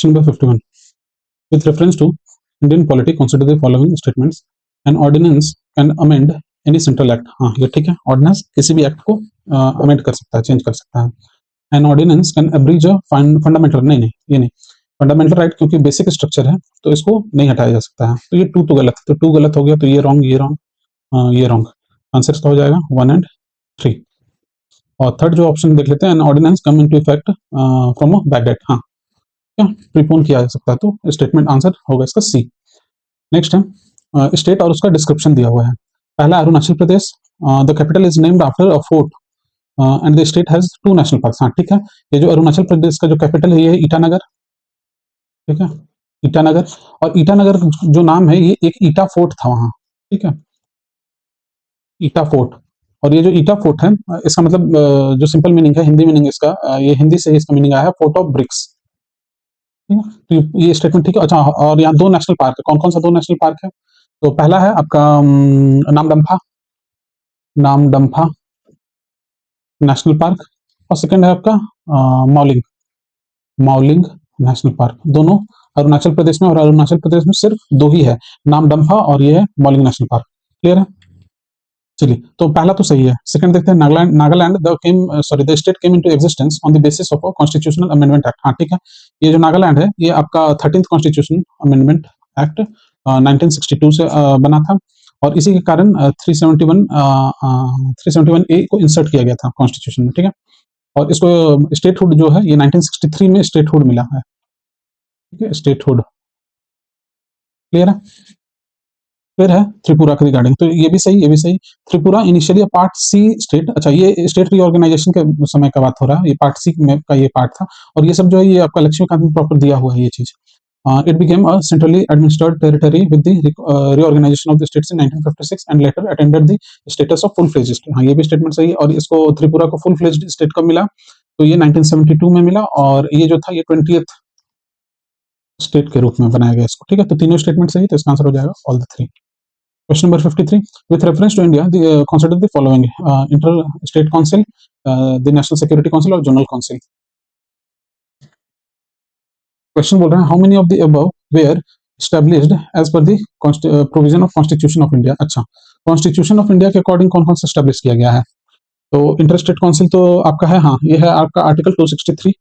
Question number 51. With reference to Indian polity, consider the following statements. An ordinance can amend any central act. हाँ ये ठीक है, ordinance किसी भी act को अमेंड कर सकता है, चेंज कर सकता है. An ordinance can abridge a fundamental, नहीं नहीं ये नहीं, फंडामेंटल राइट क्योंकि बेसिक स्ट्रक्चर है तो इसको नहीं हटाया जा सकता है. तो ये टू तो गलत है, तो टू गलत हो गया, तो ये रॉन्ग, ये रॉन्ग, ये रॉन्ग. आंसर इसका हो जाएगा 1 and 3. और थर्ड जो ऑप्शन देख लेते हैं, an ordinance come into effect from a back date. हाँ क्या प्रीपोन किया जा सकता है, तो स्टेटमेंट आंसर होगा इसका सी. नेक्स्ट है स्टेट और उसका डिस्क्रिप्शन दिया हुआ है. पहला Arunachal Pradesh, the capital is named after a fort and the state has 2 national parks. हाँ ठीक है, ये जो अरुणाचल प्रदेश का जो कैपिटल है ये है ईटानगर, ठीक है, ईटानगर. और ईटानगर जो नाम है ये एक ईटा फोर्ट था वहां, ठीक है, ईटा फोर्ट. और ये जो ईटा फोर्ट है इसका मतलब जो सिंपल मीनिंग है, हिंदी मीनिंग इसका, ये हिंदी से इसका मीनिंग आया है फोर्ट ऑफ ब्रिक्स. तो ये स्टेटमेंट ठीक है. अच्छा, और यहाँ 2 नेशनल पार्क है. कौन कौन सा 2 नेशनल पार्क है? तो पहला है आपका नामदम्फा, नामदम्फा नेशनल पार्क, और सेकंड है आपका मौलिंग, मौलिंग नेशनल पार्क. दोनों अरुणाचल प्रदेश में, और अरुणाचल प्रदेश में सिर्फ 2 ही है, नामदम्फा और ये है मौलिंग नेशनल पार्क. क्लियर है? चलिए, तो पहला तो सही है. सेकंड देखते हैं, Nagaland, Nagaland the state came into existence on the basis of a constitutional amendment act. हाँ ठीक है, ये जो नागालैंड है ये आपका 13th कॉन्स्टिट्यूशन अमेंडमेंट एक्ट 1962 से बना था, और इसी के कारण 371 ए को इंसर्ट किया गया था कॉन्स्टिट्यूशन में, ठीक है. और इसको स्टेटहुड जो है ये 1963 में स्टेटहुड मिला है, ठीक है, स्टेटहुड. क्लियर है? फिर है त्रिपुरा के रिगार्डिंग, तो ये भी सही, ये भी सही. Tripura initially part C state. अच्छा, ये स्टेट रीऑर्गेनाइजेशन के समय का बात हो रहा है, ये पार्ट सी में का ये पार्ट था. और ये सब जो है ये आपका लक्ष्मीकांत में प्रॉपर दिया हुआ है ये चीज. It became a centrally administered territory with the reorganisation of the states in 1956 and later attended the status of full fledged state. हाँ ये भी स्टेटमेंट सही है. और इसको त्रिपुरा को फुल फ्लेज्ड स्टेट कब मिला? तो ये 1972 में मिला, और ये जो था ये 20th स्टेट के रूप में बनाया गया इसको, ठीक है. तो तीनों स्टेटमेंट सही, तो इसका आंसर हो जाएगा all the 3. Question number 53. With reference to India, consider the following: Inter-State Council, the National Security Council, और Zonal Council. Question बोल रहा है how many of the above were established as per the provision of Constitution of India. अच्छा, Constitution of India के according कौन कौन सा establish किया गया है? तो इंटर-स्टेट काउंसिल तो आपका है, हाँ ये है आपका आर्टिकल 263.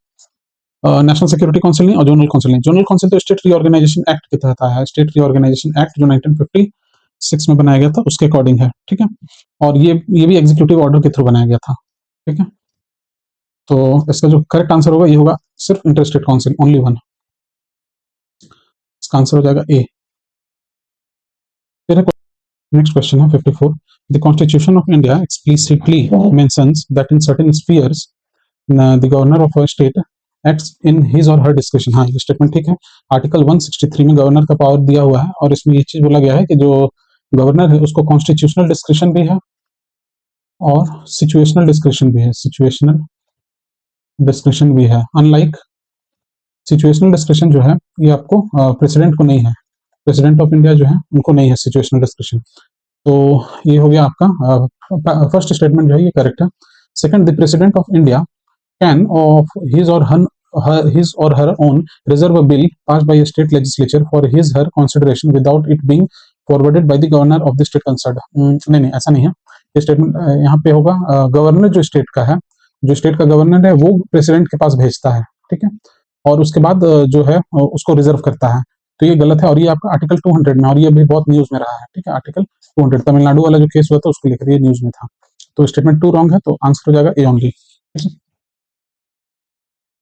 नेशनल सिक्योरिटी काउंसिल नहीं, और जोनल काउंसिल नहीं. जोनल काउंसिल तो स्टेट रीऑर्गेनाइजेशन एक्ट के तहत आया है, स्टेट रीऑर्गेनाइजेशन एक्ट जो 1956 में बनाया गया था उसके अकॉर्डिंग है, ठीक है. और ये भी एग्जीक्यूटिव ऑर्डर के थ्रू बनाया गया था, ठीक है. तो इसका जो करेक्ट आंसर होगा ये होगा सिर्फ इंटर-स्टेट काउंसिल, ओनली 1. इसका आंसर हो जाएगा ए. फिर नेक्स्ट क्वेश्चन है 54. The constitution of India explicitly mentions that in certain spheres the governor of a state acts in his और हर डिस्क्रिप्शन. हाँ ये स्टेटमेंट ठीक है. आर्टिकल 163 में गवर्नर का पावर दिया हुआ है, और इसमें ये चीज बोला गया है कि जो गवर्नर है उसको कॉन्स्टिट्यूशनल डिस्क्रिप्शन भी है और सिचुएशनल डिस्क्रिप्शन भी है, सिचुएशनल डिस्क्रिप्शन भी है. अनलाइक सिचुएशनल डिस्क्रिप्शन जो है ये आपको प्रेसिडेंट को नहीं है, प्रेसिडेंट ऑफ इंडिया जो है उनको नहीं है सिचुएशनल डिस्क्रिप्शन. तो ये हो गया आपका फर्स्ट स्टेटमेंट जो है ये करेक्ट है. Second, the president of India can of his or her own reserve a bill passed by a state legislature for his her consideration without it being forwarded by the governor of the state concerned. नहीं नहीं ऐसा नहीं है. ये statement यहाँ पे होगा governor जो स्टेट का है, जो स्टेट का गवर्नर है वो प्रेसिडेंट के पास भेजता है, ठीक है, और उसके बाद जो है उसको रिजर्व करता है. तो ये गलत है, और ये आपका आर्टिकल 200 में, और ये भी बहुत न्यूज में रहा है, ठीक है. आर्टिकल 200 तमिलनाडु वाला जो केस हुआ था उसको लेकर ये न्यूज में था. तो स्टेटमेंट 2 रॉन्ग है, तो आंसर हो जाएगा ए ओनली.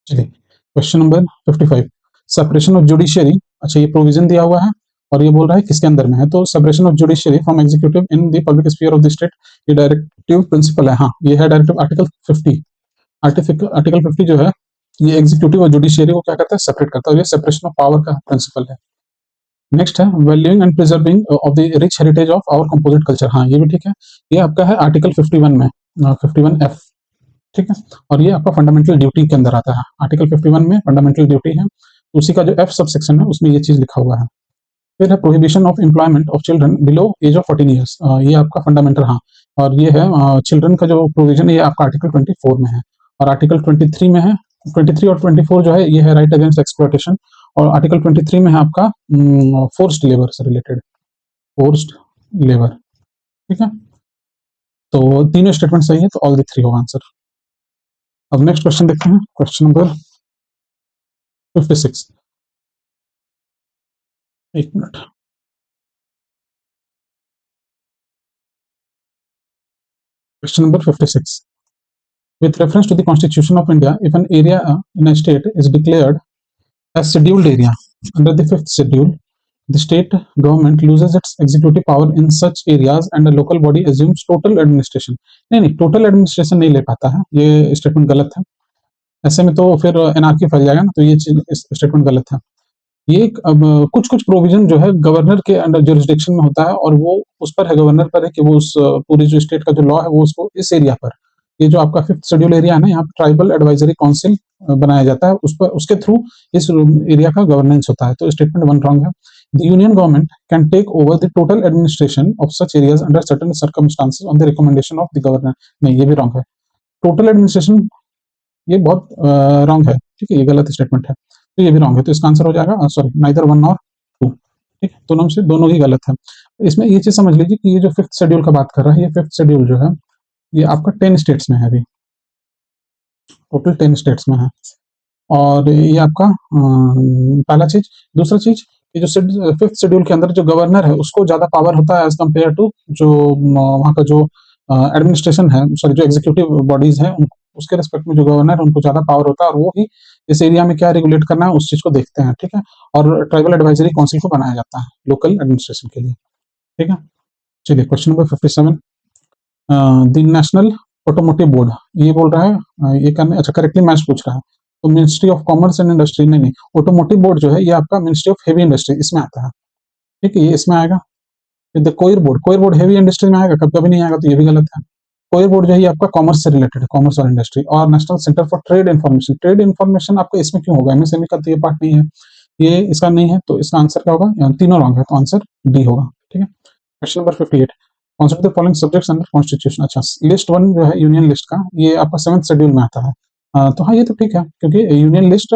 चलिए question number 55. Separation of judiciary. अच्छा, ये प्रोविजन दिया हुआ है और ये बोल रहा है किसके अंदर में है? तो separation of judiciary from executive in the public sphere of the state, ये डायरेक्टिव प्रिंसिपल है. हाँ ये है डायरेक्टिव आर्टिकल 50. आर्टिकल 50 जो है ये एग्जीक्यूटिव और जुडिशियरी को क्या करता है? सेपरेट करता है. ये सेपरेशन ऑफ पावर का प्रिंसिपल है. नेक्स्ट है valuing and preserving of the rich heritage of our composite culture. हाँ ये भी ठीक है. ये आपका है आर्टिकल 51 में, 51F, ठीक है. और ये आपका फंडामेंटल ड्यूटी के अंदर आता है. आर्टिकल 51 में फंडामेंटल ड्यूटी है, उसी का जो F सब सेक्शन है उसमें ये चीज लिखा हुआ है. फिर है prohibition of employment of children below age of 14 years. ये आपका फंडामेंटल, हाँ, और ये है चिल्ड्रन का जो प्रोविजन है ये आपका आर्टिकल 24 में है, और आर्टिकल 23 में है. 23 और 24 जो है ये है राइट अगेंस्ट एक्सप्लॉयटेशन और आर्टिकल 23 में है आपका फोर्स्ड लेबर से रिलेटेड, फोर्स्ड लेबर। ठीक है, तो तीनों स्टेटमेंट सही है, तो ऑल द थ्री होगा आंसर। अब नेक्स्ट क्वेश्चन देखते हैं, क्वेश्चन नंबर 56। एक minute. Question number 56. With reference to the Constitution of India, if an area in a state is declared as scheduled area under the fifth schedule, the state government loses its executive power in such areas and a local body assumes total administration. नहीं, total administration नहीं ले पाता है, ये statement गलत है। ऐसे में तो फिर एनआरकी फैल जाएगा ना, तो ये स्टेटमेंट गलत है। ये अब कुछ कुछ प्रोविजन जो है गवर्नर के अंडर जुरिस्डिक्शन में होता है, और वो उस पर है, गवर्नर पर है कि वो उस पूरी जो स्टेट का जो लॉ है वो उसको इस एरिया पर, ये जो आपका फिफ्थ शेड्यूल एरिया है ना, यहाँ ट्राइबल एडवाइजरी काउंसिल बनाया जाता है, उस पर उसके थ्रू इस एरिया का गवर्नेंस होता है। तो स्टेटमेंट 1 रॉन्ग है। The union government can take over the total administration of such areas under certain circumstances on the recommendation of the governor. नहीं, ये भी रॉन्ग है। टोटल एडमिनिस्ट्रेशन ये बहुत रॉन्ग है, ठीक है, ये गलत स्टेटमेंट है, तो ये भी रॉन्ग है। तो इसका आंसर हो जाएगा सॉरी नाइदर 1 और 2। ठीक है, दोनों में से दोनों ही गलत है। इसमें ये चीज समझ लीजिए कि ये जो फिफ्थ शेड्यूल का बात कर रहा है, ये फिफ्थ शेड्यूल जो है ये आपका 10 स्टेट्स में है, अभी टोटल 10 स्टेट्स में है। और ये आपका पहला चीज। दूसरा चीज, ये जो फिफ्थ शेड्यूल के अंदर जो गवर्नर है उसको ज्यादा पावर होता है एज कम्पेयर टू जो वहाँ का जो एडमिनिस्ट्रेशन है, सॉरी जो एग्जीक्यूटिव बॉडीज है, उसके रिस्पेक्ट में जो गवर्नर है उनको ज्यादा पावर होता है, और वो ही इस एरिया में क्या रेगुलेट करना है उस चीज को देखते हैं। ठीक है, और ट्राइबल एडवाइजरी काउंसिल को बनाया जाता है लोकल एडमिनिस्ट्रेशन के लिए। ठीक है, चलिए question number 57। The national automotive board, ये बोल रहा है ये करने, अच्छा करेक्टली मैच पूछ रहा है, तो ministry of commerce and industry, नहीं, ऑटोमोटिव बोर्ड जो है ये आपका मिनिस्ट्री ऑफ हेवी इंडस्ट्री इसमें आता है। ठीक है, ये इसमें आएगा। कोयर बोर्ड हेवी इंडस्ट्री में आएगा, कभी कभी नहीं आएगा, तो ये भी गलत है। कोयर बोर्ड जो है आपका कॉमर्स से रिलेटेड है, कॉमर्स और इंडस्ट्री। और national centre for trade information आपका इसमें क्यों होगा, एमएसएमई का तो ये पार्ट नहीं है, ये इसका नहीं है, तो इसका आंसर क्या होगा, तीनों रॉन्ग है, तो आंसर डी होगा। ठीक है, question number 58। Consider the following subjects under constitution. अच्छा, लिस्ट 1 जो है यूनियन लिस्ट का, ये आपका 7th शेड्यूल में आता है। तो हाँ, ये तो ठीक है, क्योंकि यूनियन लिस्ट,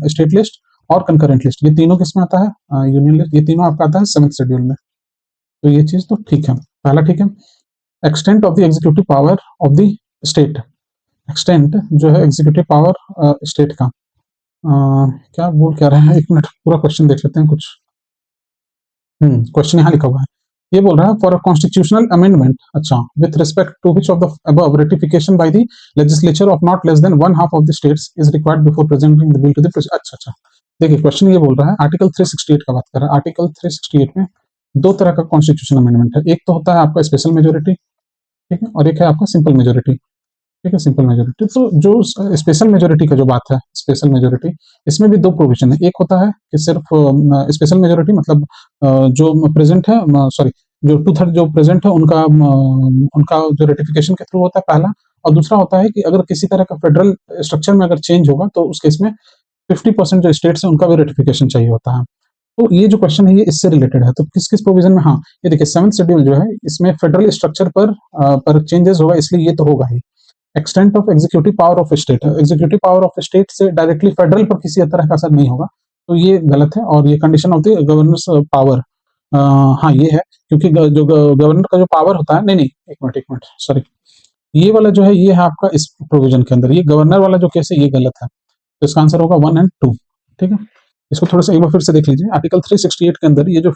स्टेट लिस्ट और कंकरेंट लिस्ट, ये तीनों किस में आता है, यूनियन लिस्ट, ये तीनों आपका आता है 7th शेड्यूल में, तो ये चीज तो ठीक है, पहला ठीक है। Extent of the executive power of the state, extent जो है एग्जीक्यूटिव पावर स्टेट का, क्या बोल क्या रहा है, एक मिनट पूरा क्वेश्चन देख लेते हैं कुछ। क्वेश्चन यहाँ लिखा हुआ है, ये बोल रहा है फॉर अ कॉन्स्टिट्यूशनल अमेंडमेंट, अच्छा, with respect to which of the above ratification by the legislature of not less than 1/2 of the states is required before presenting the bill to the अच्छा, देखिए क्वेश्चन ये बोल रहा है article 368 का बात कर रहा है। आर्टिकल 368 में दो तरह का कॉन्स्टिट्यूशन अमेंडमेंट है, एक तो होता है आपका स्पेशल मेजोरिटी, ठीक है, और एक है आपका सिंपल मेजोरिटी। ठीक है, सिंपल मेजोरिटी, तो जो स्पेशल मेजोरिटी का जो बात है, स्पेशल मेजोरिटी, इसमें भी दो प्रोविजन है। एक होता है कि सिर्फ स्पेशल मेजोरिटी मतलब जो प्रेजेंट है, सॉरी जो 2/3 जो प्रेजेंट है उनका जो रेटिफिकेशन के थ्रू होता है, पहला। और दूसरा होता है कि अगर किसी तरह का फेडरल स्ट्रक्चर में अगर चेंज होगा तो उस केस में 50% जो स्टेट्स है उनका भी रेटिफिकेशन चाहिए होता है। तो ये जो क्वेश्चन है ये इससे रिलेटेड है, तो किस किस प्रोविजन में, हाँ ये देखिए 7th शेड्यूल जो है इसमें फेडरल स्ट्रक्चर पर चेंजेस होगा, इसलिए ये तो होगा ही। Extent of executive power of state, executive power of state से डायरेक्टली फेडरल पर किसी तरह का असर नहीं होगा, तो ये गलत है। और ये condition of the governors power, हाँ ये है, क्योंकि जो गवर्नर का जो पावर होता है, नहीं एक मिनट सॉरी, ये वाला जो है ये है आपका इस प्रोविजन के अंदर, ये गवर्नर वाला जो केस है ये गलत है, तो इसका आंसर होगा 1 और 2। ठीक है, इसको थोड़ा सा एक बार फिर से देख लीजिए। आर्टिकल 368 के अंदर ये जो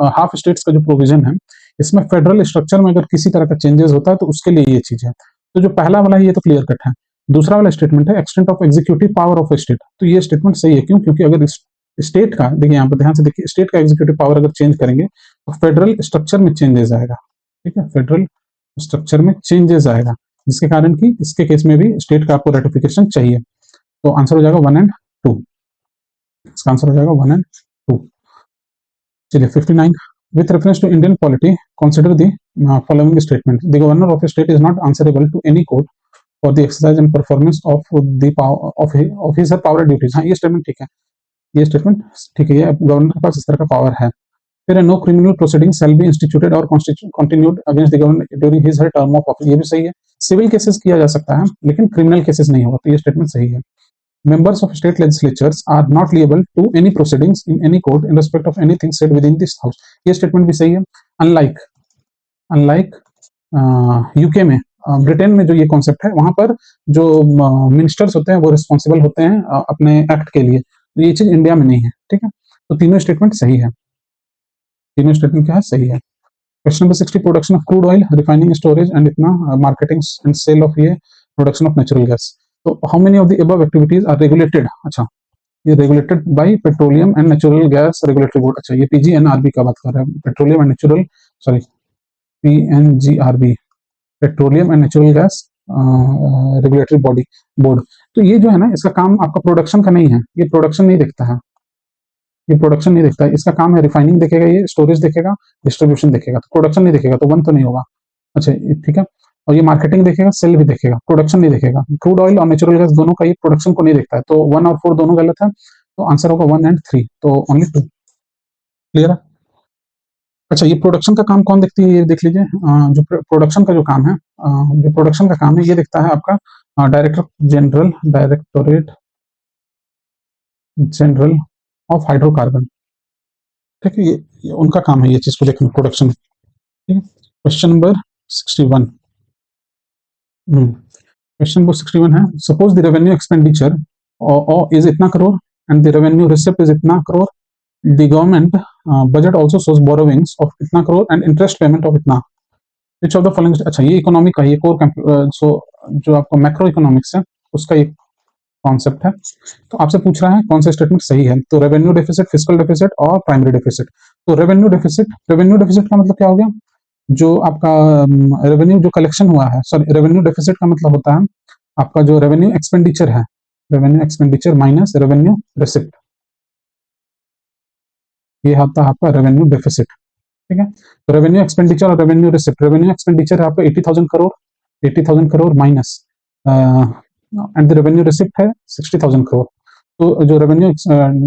हाफ स्टेट्स का जो प्रोविजन है, इसमें फेडरल स्ट्रक्चर में अगर किसी तरह का चेंजेस होता है तो उसके लिए ये चीज है। तो जो पहला वाला है ये तो क्लियर कट है। दूसरा वाला स्टेटमेंट है extent of executive power of state, तो ये स्टेटमेंट सही है। क्यों? क्योंकि अगर स्टेट का, देखिए यहाँ पर ध्यान से देखिए, स्टेट का एग्जीक्यूटिव पावर अगर चेंज करेंगे तो फेडरल स्ट्रक्चर में चेंजेस आएगा। ठीक है, फेडरल स्ट्रक्चर में चेंजेस आएगा, जिसके कारण की इसके केस में भी स्टेट का आपको रेटिफिकेशन चाहिए। तो आंसर हो जाएगा 1 और 2, इसका आंसर हो जाएगा 1 और 2। चलिए 59, with reference to Indian polity, consider the following statement: the governor of a state is not answerable to any court for the exercise and performance of the power of his or power duties। हाँ ये statement ठीक है, ये statement ठीक है, ये governor के पास इस तरह का पावर है। फिर no criminal proceeding shall be instituted और continued against the governor during his her term of office, ये भी सही है। सिविल केसेस किया जा सकता है लेकिन क्रिमिनल केसेस नहीं होगा, तो ये स्टेटमेंट सही है। members of state legislatures are not liable to any proceedings in any court in respect of anything said within this house. ये स्टेटमेंट भी सही है. अनलाइक यूके में, ब्रिटेन में जो ये कॉन्सेप्ट है, वहां पर जो मिनिस्टर्स होते हैं वो रिस्पॉन्सिबल होते हैं अपने एक्ट के लिए. तो ये चीज इंडिया में नहीं है. ठीक है, तो तीनों स्टेटमेंट सही है. तीनों स्टेटमेंट क्या है? सही है. Question number 60, production of crude oil, refining, storage and इतना मार्केटिंग एंड सेल ऑफ ये प्रोडक्शन ऑफ नेचुरल गैस. तो how many of the above activities are regulated? अच्छा, ये regulated by petroleum and natural gas regulatory board. अच्छा, ये PGNRB का बात कर रहा है, petroleum and natural, sorry PNGRB, petroleum and natural gas regulatory body board. तो ये जो है ना, इसका काम आपका प्रोडक्शन का नहीं है. ये प्रोडक्शन नहीं देखता है, ये प्रोडक्शन नहीं देखता है. इसका काम है रिफाइनिंग देखेगा, ये स्टोरेज देखेगा, डिस्ट्रीब्यूशन देखेगा. तो प्रोडक्शन नहीं देखेगा तो वन तो नहीं होगा. अच्छा, ठीक है. और ये मार्केटिंग देखेगा, सेल भी देखेगा, प्रोडक्शन नहीं देखेगा. क्रूड ऑयल और नेचुरल गैस दोनों का ये प्रोडक्शन को नहीं देखता है. तो 1 और 4 दोनों गलत है. तो आंसर होगा 1 एंड 3. तो ओनली 2. क्लियर है? अच्छा, ये प्रोडक्शन का काम कौन देखती है? ये देख लीजिए. जो प्रोडक्शन का जो काम है, जो प्रोडक्शन का काम है, ये देखता है आपका डायरेक्टोरेट जनरल ऑफ हाइड्रोकार्बन. ठीक है, ये उनका काम है ये चीज को देखना, प्रोडक्शन. ठीक है. Question number 61. क्वेश्चन नंबर 61 है, suppose the revenue expenditure is इतना crore and the revenue receipt is इतना crore. The government budget also shows borrowings of इतना crore and interest payment of इतना. Which of the following. अच्छा, ये इकोनॉमी का, ये कोर सो जो आपका मैक्रो इकोनॉमिक्स है उसका एक कॉन्सेप्ट है. तो आपसे पूछ रहा है कौन सा स्टेटमेंट सही है. तो रेवेन्यू डेफिसिट, फिस्कल डेफिसिट और प्राइमरी डेफिसिट. तो रेवेन्यू डेफिसिट का मतलब क्या हो गया? जो आपका रेवेन्यू जो कलेक्शन हुआ है, सॉरी, रेवेन्यू डेफिसिट का मतलब होता है आपका जो रेवेन्यू एक्सपेंडिचर है, revenue expenditure minus revenue receipt, ये आता है आपका रेवेन्यू डेफिसिट. ठीक है. तो रेवेन्यू एक्सपेंडिचर और रेवेन्यू रिसिप्ट. रेवेन्यू एक्सपेंडिचर है आपका 80,000 crore minus and the revenue receipt है 60,000 करोड़. तो जो रेवेन्यू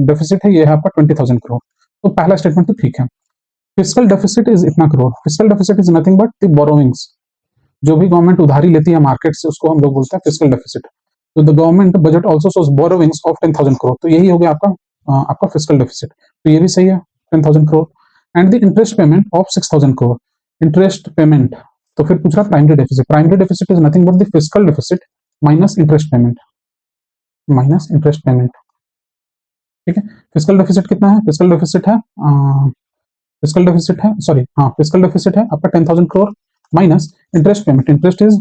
डेफिसिट है ये है आपका 20,000 करोड़. तो पहला स्टेटमेंट तो ठीक है. फिस्कल डेफिसिट इज इतना crore. Fiscal deficit is nothing but the borrowings. जो भी गवर्नमेंट उधारी लेती है मार्केट से उसको हम लोग बोलते हैं फिस्कल डेफिसिट. तो the government budget also shows borrowings of 10,000 crore. तो यही हो गया आपका फिस्कल डेफिसिट. तो ये भी सही है, 10,000 crore. And the interest payment of 6,000 crore. Interest payment. तो फिर पूछ रहा primary deficit. Primary deficit is nothing but the fiscal deficit minus interest payment, minus interest payment. ठीक है. फिस्कल डेफिसिट कितना है? फिस्कल डेफिसिट है फिस्कल डेफिसिट है आपका 10,000 crore minus interest payment. Interest is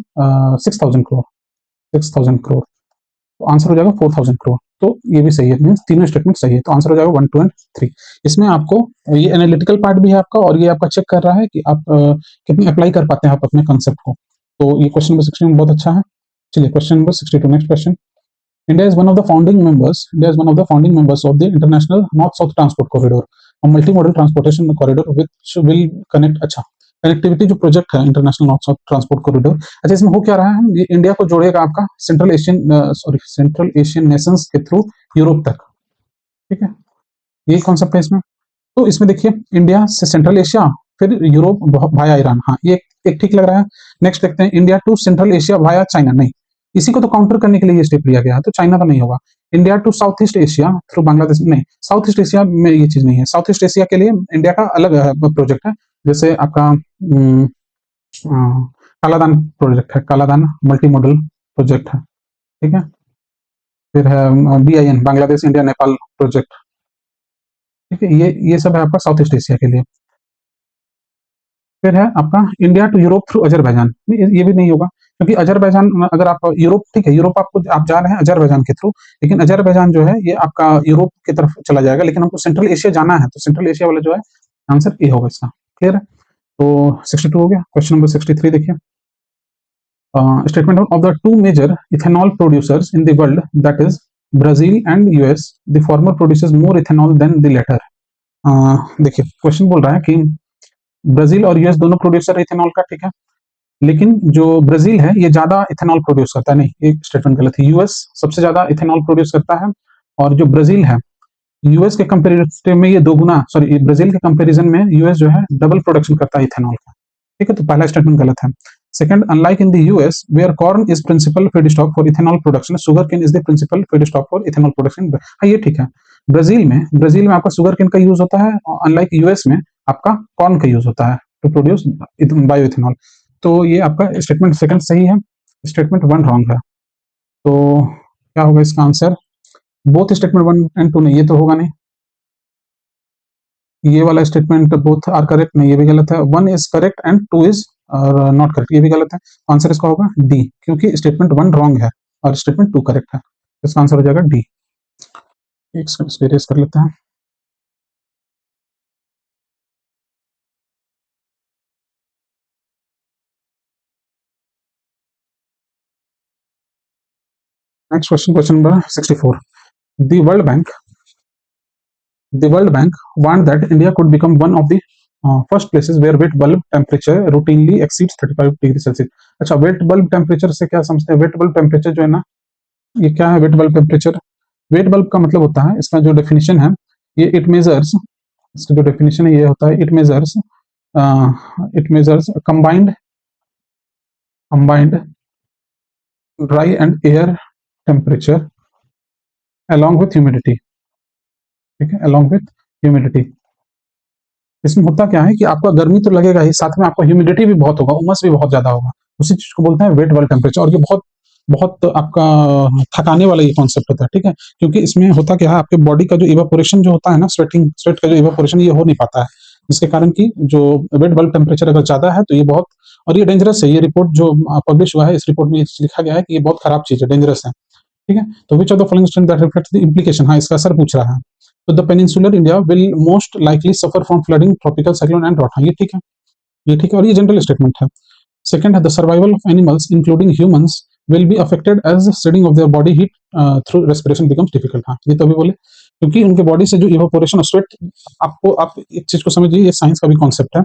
6,000 crore. 6,000 crore. तो आंसर हो जाएगा 4,000 करोड़. तो ये भी सही है, मींस तीनों स्टेटमेंट सही है. तो आंसर हो जाएगा 1, 2 एंड 3. इसमें आपको ये एनालिटिकल पार्ट भी है आपका, और ये आपका चेक कर रहा है कि आप कितनी अप्लाई कर पाते हैं आप अपने कॉन्सेप्ट को. तो ये क्वेश्चन नंबर 61 बहुत अच्छा है. चलिए question number 62. Next question. India is one of the founding members of the International North-South Transport Corridor, a multimodal transportation corridor which will connect. अच्छा, कनेक्टिविटी जो प्रोजेक्ट है international north south transport corridor. अच्छा, इसमें हो क्या रहा है? ये इंडिया को जोड़ेगा आपका सेंट्रल एशियन नेशंस के थ्रू यूरोप तक. ठीक है, यही कॉन्सेप्ट है इसमें. तो इसमें देखिए, इंडिया से सेंट्रल एशिया, फिर यूरोप वाया ईरान. हाँ, ये एक ठीक लग रहा है. नेक्स्ट देखते हैं, India to Central Asia via China. नहीं, इसी को तो काउंटर करने के लिए ये स्टेप लिया गया है. तो चाइना तो नहीं होगा. India to South East Asia through Bangladesh. नहीं, साउथ ईस्ट एशिया में ये चीज नहीं है. साउथ ईस्ट एशिया के लिए इंडिया का अलग प्रोजेक्ट है. जैसे आपका कालादान प्रोजेक्ट है, कालादान मल्टी मॉडल प्रोजेक्ट है. ठीक है. फिर है BIN, Bangladesh India Nepal project. ठीक है, ये सब है आपका साउथ ईस्ट एशिया के लिए. फिर है आपका India to Europe through Azerbaijan. ये भी नहीं होगा, क्योंकि अजरबैजान, अगर आप यूरोप, ठीक है, यूरोप आप जा रहे हैं अजरबैजान के थ्रू, लेकिन अजरबैजान जो है ये आपका यूरोप की तरफ चला जाएगा, लेकिन हमको सेंट्रल एशिया जाना है. तो सेंट्रल एशिया वाला जो है आंसर ए होगा इसका. क्लियर है. तो 62 हो गया. क्वेश्चन नंबर 63 देखिए. Statement of the 2 major ethanol producers in the world, that is Brazil and US. The former producers more ethanol than the latter. देखिए, क्वेश्चन बोल रहा है कि ब्राजील और US दोनों प्रोड्यूसर है इथेनॉल का. ठीक है, लेकिन जो ब्राजील है ये ज्यादा इथेनॉल प्रोड्यूस करता है. नहीं, ये स्टेटमेंट गलत है. US सबसे ज्यादा इथेनॉल प्रोड्यूस करता है, और जो ब्राजील है US के कंपेरिजन में ये 2 गुना, सॉरी, ब्राजील के कंपेरिजन में US जो है डबल प्रोडक्शन करता है इथेनॉल का. ठीक है, तो पहला स्टेटमेंट गलत है. Second, unlike in the US, where corn is principal feedstock for ethanol production, sugarcane is the principal feedstock for ethanol production. हाँ, ये ठीक है। ब्राजील में आपका सुगरकेन का यूज होता है, अनलाइक यूएस में आपका कॉर्न का यूज होता है टू प्रोड्यूस बायो इथेनॉल। तो ये आपका स्टेटमेंट सेकंड सही है, स्टेटमेंट वन रॉन्ग है। तो क्या होगा इसका answer? Both statement one and two नहीं, ये तो होगा नहीं। ये वाला स्टेटमेंट बोथ आर करेक्ट नहीं, ये भी गलत है। One is correct and two is not correct, ये भी गलत है। आंसर इसका होगा डी, क्योंकि स्टेटमेंट वन रॉन्ग है और स्टेटमेंट टू करेक्ट है। इसका आंसर हो जाएगा डी। एक सेकंड इसको erase कर लेते हैं। Next question, question number 64। The World Bank, the World Bank warned that India could become one of the first places where wet bulb temperature routinely exceeds 35 degree Celsius. अच्छा, wet bulb temperature से क्या समझते हैं? Wet bulb temperature जो है ना, ये क्या है wet bulb temperature? Wet bulb का मतलब होता है, इसका जो डेफिनेशन है, ये इट मेजर्स, इसका जो डेफिनेशन है ये होता है, it measures combined dry and air temperature along with humidity। ठीक है, along with humidity। इसमें होता क्या है कि आपका गर्मी तो लगेगा ही, साथ में आपका ह्यूमिडिटी भी बहुत होगा, उमस भी बहुत ज्यादा होगा। उसी चीज को बोलते हैं वेट बल्ब टेम्परेचर। और ये बहुत बहुत आपका थकाने वाला ये कॉन्सेप्ट होता है। ठीक है, क्योंकि इसमें होता क्या है, आपके बॉडी का जो इवापोरेशन जो होता है ना, स्वेट का जो इवापोरेशन, ये हो नहीं पाता है, जिसके कारण की जो वेट बल्ब टेम्परेचर अगर ज्यादा है तो ये बहुत, और ये डेंजरस है। ये रिपोर्ट जो पब्लिश हुआ है, इस रिपोर्ट में लिखा गया है कि ये बहुत खराब चीज है, डेंजरस है। ठीक है, तो which of the following statement that reflects the implication, हाँ इसका असर पूछ रहा है। तो the peninsular India will most likely suffer from flooding, tropical cyclone and drought. हाँ ये ठीक है, ये ठीक है, और ये जनरल स्टेटमेंट है। सेकंड है the survival of animals including humans will be affected as shedding of their body heat through respiration becomes difficult. हाँ ये तो अभी बोले, क्योंकि उनके बॉडी से जो इवापोरेशन ऑफ स्वेट, आपको आप एक चीज को समझिए, ये साइंस का भी कॉन्सेप्ट है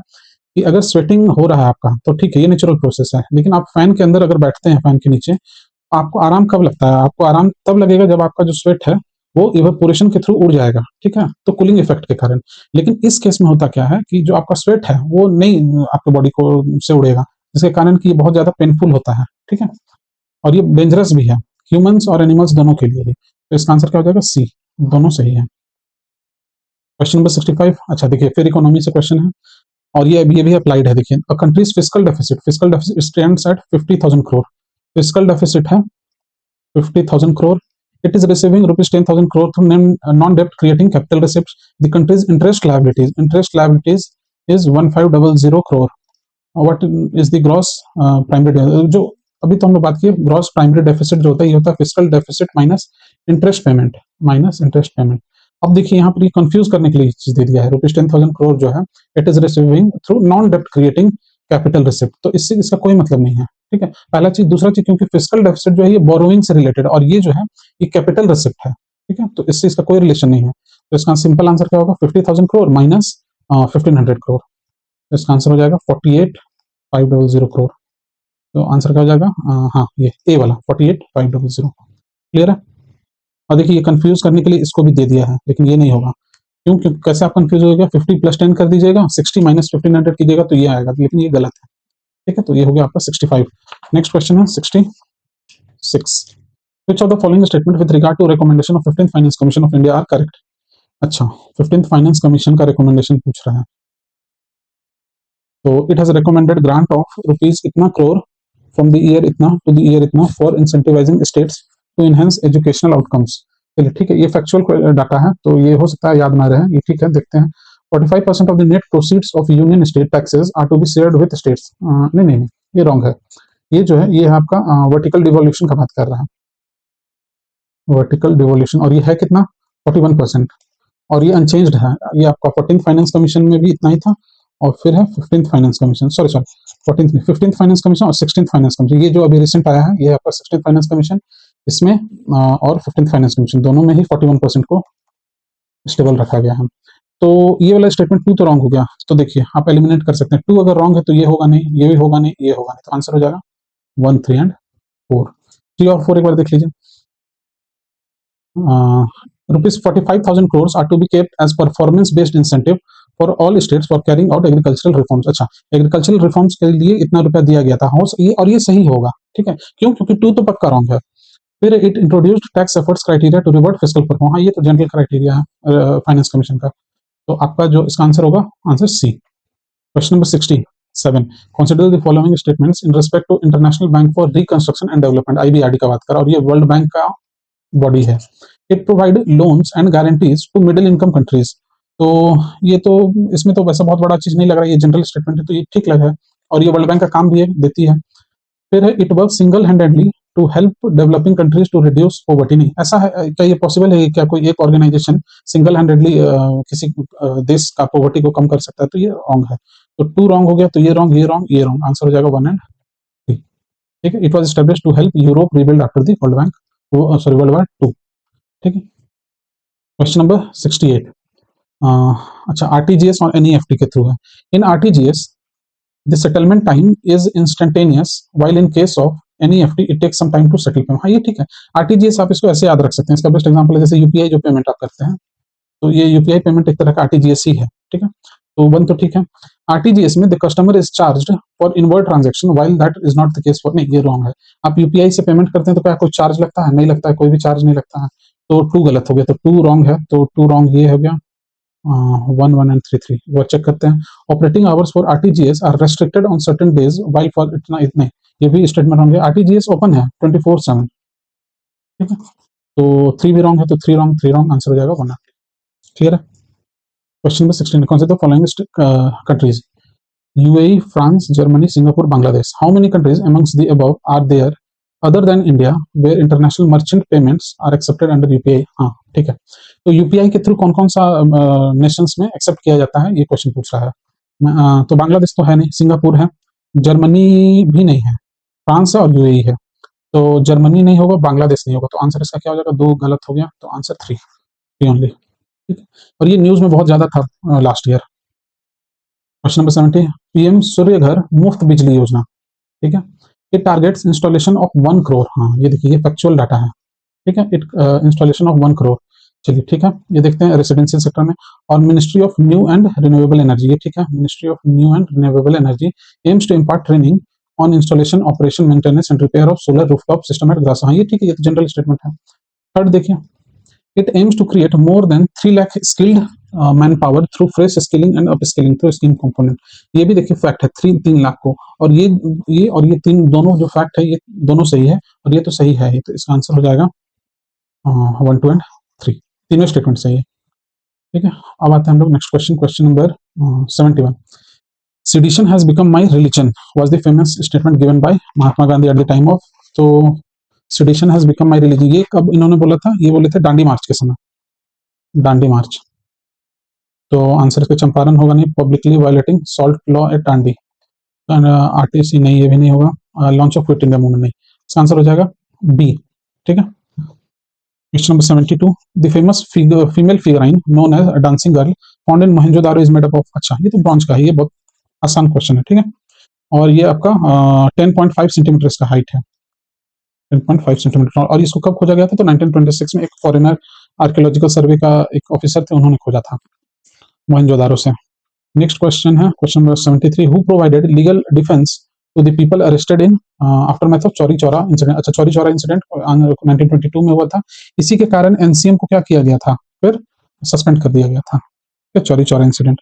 कि अगर स्वेटिंग हो रहा है आपका तो ठीक है, ये नेचुरल प्रोसेस है। लेकिन आप फैन के अंदर अगर बैठते हैं, फैन के नीचे, आपको आराम कब लगता है? आपको आराम तब लगेगा जब आपका जो स्वेट है वो इवेपोरेशन के थ्रू उड़ जाएगा। ठीक है, तो कूलिंग इफेक्ट के कारण। लेकिन इस केस में होता क्या है कि जो आपका स्वेट है वो नहीं आपके बॉडी को से उड़ेगा, जिसके कारण कि ये बहुत ज्यादा पेनफुल होता है। ठीक है, और ये डेंजरस भी है ह्यूमंस और एनिमल्स दोनों के लिए ही। तो इसका आंसर क्या हो जाएगा? सी, दोनों सही है। Question number 65। अच्छा देखिए, फिर इकोनॉमी से क्वेश्चन है, और ये भी अप्लाइड है। देखिए, a country's physical deficit stands at 50,000 crore. Physical deficit है 50,000 crore. It is receiving rupees 10,000 crore through non-debt creating capital receipts. The country's interest liabilities is 1500 crore. What is the gross primary जो अभी तो हम लोग बात की, ग्रॉस प्राइमरी डेफिसिट जो होता है, ये होता है physical deficit minus interest payment. अब देखिए, यहाँ पर कंफ्यूज करने के लिए चीज दे दिया है, रुपीज 10,000 करोड़ जो है, it is receiving through non डेप्ट क्रिएटिंग कैपिटल रिसिप्ट। तो इससे इसका कोई मतलब नहीं है। ठीक है, पहला चीज। दूसरा चीज, क्योंकि फिजिकल डेफिसिट जो है ये बोरोइंग से रिलेटेड, और ये जो है ये कैपिटल रिसिप्ट है। ठीक है, तो इससे इसका कोई रिलेशन नहीं है। तो इसका सिंपल आंसर क्या होगा? 50,000 करोड़ माइनस 1500 करोड़। इसका आंसर हो जाएगा 48,500 करोड़। तो आंसर क्या हो जाएगा? हाँ, ये ए वाला 48,500। क्लियर है? और देखिए, ये कंफ्यूज करने के लिए इसको भी दे दिया है, लेकिन ये नहीं होगा। क्यों? क्योंकि कैसे आप कंफ्यूज होगा? 50 प्लस 10 कर दीजिएगा, 60 माइनस 1500 कीजिएगा तो ये आएगा, लेकिन ये गलत है। ठीक है, तो ये हो गया आपका 65। नेक्स्ट क्वेश्चन है 66। Which of the following statement with regard to recommendation of 15th Finance Commission of India are correct? अच्छा, 15th Finance Commission का recommendation पूछ रहा है। तो it has recommended grant of rupees इतना crore from the year इतना to the year इतना for incentivizing states to enhance educational outcomes। चलिए ठीक है, ये फैक्चुअल डाटा है, तो ये हो सकता है याद ना रहे, ये ठीक है, देखते हैं। 45% of the net proceeds of union state taxes are to be shared with states। नहीं, ये रॉन्ग है। ये जो है, ये है आपका वर्टिकल डिवोल्यूशन का बात कर रहा है, वर्टिकल डिवोल्यूशन। और ये है कितना? 41%। और ये अनचेंज्ड है। ये आपका 14th फाइनेंस कमीशन में भी इतना ही था, और फिर है 15th finance commission, sorry 14th में 15th फाइनेंस कमीशन और 16th फाइनेंस कमीशन। ये जो अभी रिसेंट आया है, ये आपका 16th फाइनेंस कमीशन, इसमें और 15th फाइनेंस कमीशन दोनों में ही 41% को स्टेबल रखा गया है। तो ये वाला स्टेटमेंट 2 तो रॉन्ग हो गया। तो देखिए, आप एलिमिनेट कर सकते हैं। 2 अगर रॉन्ग है तो ये होगा नहीं, ये भी होगा नहीं, ये होगा नहीं। तो आंसर हो जाएगा 1, 3 एंड 4। 3 और 4 एक बार देख लीजिए। Rupees 45,000 crores are to be kept as performance based incentive for all states for carrying out agricultural reforms. अच्छा, एग्रीकल्चरल रिफॉर्म्स के लिए इतना रुपया दिया गया था, हाउस ये, और ये सही होगा, ठीक है, क्यों, क्योंकि टू तो पक्का रॉन्ग है। फिर it introduced tax efforts criteria to revert fiscal perform, हाँ ये तो जनरल क्राइटेरिया है फाइनेंस कमीशन का। तो आपका जो इसका आंसर होगा, answer C. Question number 67, consider the following statements in respect to international bank for reconstruction and development, IBRD का बात कर, और ये वर्ल्ड बैंक का बॉडी है। It provide loans and guarantees to middle income countries. तो ये तो, इसमें तो वैसा बहुत बड़ा चीज नहीं लग रहा है, ये जनरल स्टेटमेंट है तो ये ठीक लगा है, और ये वर्ल्ड बैंक का काम भी है, देती है। फिर है it work single handedly to help developing countries to reduce poverty, नहीं ऐसा है क्या, ये पॉसिबल है क्या कोई एक ऑर्गेनाइजेशन सिंगल हैंडेडली किसी देश का पॉवर्टी को कम कर सकता है, तो ये रॉन्ग है। तो टू रॉन्ग हो गया, तो ये रॉन्ग, ये रॉन्ग, ये रॉन्ग, आंसर हो जाएगा 1 एंड 3। ठीक है, it was established to help Europe rebuild after the world bank, sorry world war 2। ठीक है, क्वेश्चन नंबर 68, अच्छा आरटीजीएस और एनईएफटी के थ्रू है। इन RTGS the settlement time is instantaneous while in case of NEFT it takes some time to settle payment। हाँ ये ठीक है, आरटीजीएस आप इसको ऐसे याद रख सकते हैं, इसका बेस्ट एग्जांपल है जैसे यूपीआई जो पेमेंट आप करते हैं, तो ये यूपीआई पेमेंट एक तरह का आरटीजीएस ही है, ठीक है, तो 1 तो ठीक है। आरटीजीएस में the customer is charged for inward transaction while that is not the case for, नहीं ये रॉन्ग है। आप यूपीआई से पेमेंट करते हैं तो क्या कोई चार्ज लगता है, नहीं लगता है, कोई भी चार्ज नहीं लगता है, तो 2 गलत हो गया, तो 2 रॉन्ग है, तो 2 रॉन्ग ये हो गया। 1 एंड 3 वो चेक करते हैं। Operating hours for RTGS are restricted on certain days while for इतना इतने, ये भी स्टेटमेंट होंगे। आरटीजीएस ओपन है 24/7, ठीक है, तो 3 भी रॉन्ग है, तो 3 रॉन्ग, 3 रॉन्ग, आंसर हो जाएगा 1। क्लियर है। क्वेश्चन नंबर 16, कौन से the following countries UAE, France, Germany, Singapore, Bangladesh, how many countries amongst the above are there other than India where international merchant payments are accepted under UPI. हाँ ठीक है, तो UPI के थ्रू कौन कौन सा नेशंस में एक्सेप्ट किया जाता है, ये क्वेश्चन पूछ रहा है। तो बांग्लादेश तो है नहीं, सिंगापुर है, जर्मनी भी नहीं है, फ्रांस है और यूएई है, तो जर्मनी नहीं होगा, बांग्लादेश नहीं होगा, तो आंसर इसका क्या हो जाएगा, 2 गलत हो गया, तो आंसर 3 ओनली। ठीक है, और ये न्यूज में बहुत ज्यादा था last year. Question number 70, PM Surya Ghar Muft Bijli Yojana, ठीक है, it targets installation of 1 crore. हाँ ये देखिए, ये फैक्चुअल डाटा है, ठीक है, इट इंस्टॉलेशन ऑफ 1 करोड़। चलिए ठीक है, ये देखते हैं रेसिडेंशियल सेक्टर में। और ministry of new and renewable energy, ये ठीक है, ministry of new and renewable energy aims to impart training on installation, operation, maintenance and repair of solar rooftop system at grass. हाँ ये ठीक है, ये तो जनरल स्टेटमेंट है। थर्ड देखिए, it aims to create more than 3 lakh skilled man power through fresh skilling and up skilling through skill component. ये भी देखिए फैक्ट है, 3 लाख को, और ये और ये 3 दोनों जो फैक्ट है, ये दोनों सही है, और ये तो सही है ही, तो इसका आंसर हो जाएगा 1, 2 एंड 3, तीनों स्टेटमेंट सही है। ठीक है, अब आते हैं हम लोग next question, question number 71, sedition has become my religion was the famous statement given by Mahatma Gandhi at the time of, तो sedition has become my religion ये कब इन्होंने बोला था, ये बोले थे दांडी मार्च के समय, दांडी मार्च, तो आंसर इसका चंपारण होगा नहीं, publicly violating salt law at Dandi, RTC नहीं, ये भी नहीं होगा, launch of quit India movement नहीं, इसका आंसर हो जाएगा बी। ठीक है, question number 72, the famous female figurine known as dancing girl found in Mohenjodaro is made up of. अच्छा ये तो ब्रॉन्ज का है, ये बहुत आसान क्वेश्चन है, ठीक है, और ये आपका 10.5 सेंटीमीटर इसका हाइट है, 10.5 सेंटीमीटर, और इसको कब खोजा गया था, तो 1926 में एक फॉरेनर आर्कियोलॉजिकल सर्वे का एक ऑफिसर थे, उन्होंने खोजा था मोहनजोदारो से। नेक्स्ट क्वेश्चन है question number 73, who provided legal defence to the people arrested in aftermath of Chauri Chaura incident. अच्छा, चौरी चौरा इंसिडेंट 1922 में हुआ था, इसी के कारण एनसीएम को क्या किया गया था, फिर सस्पेंड कर दिया गया था, चौरी चौरा इंसिडेंट।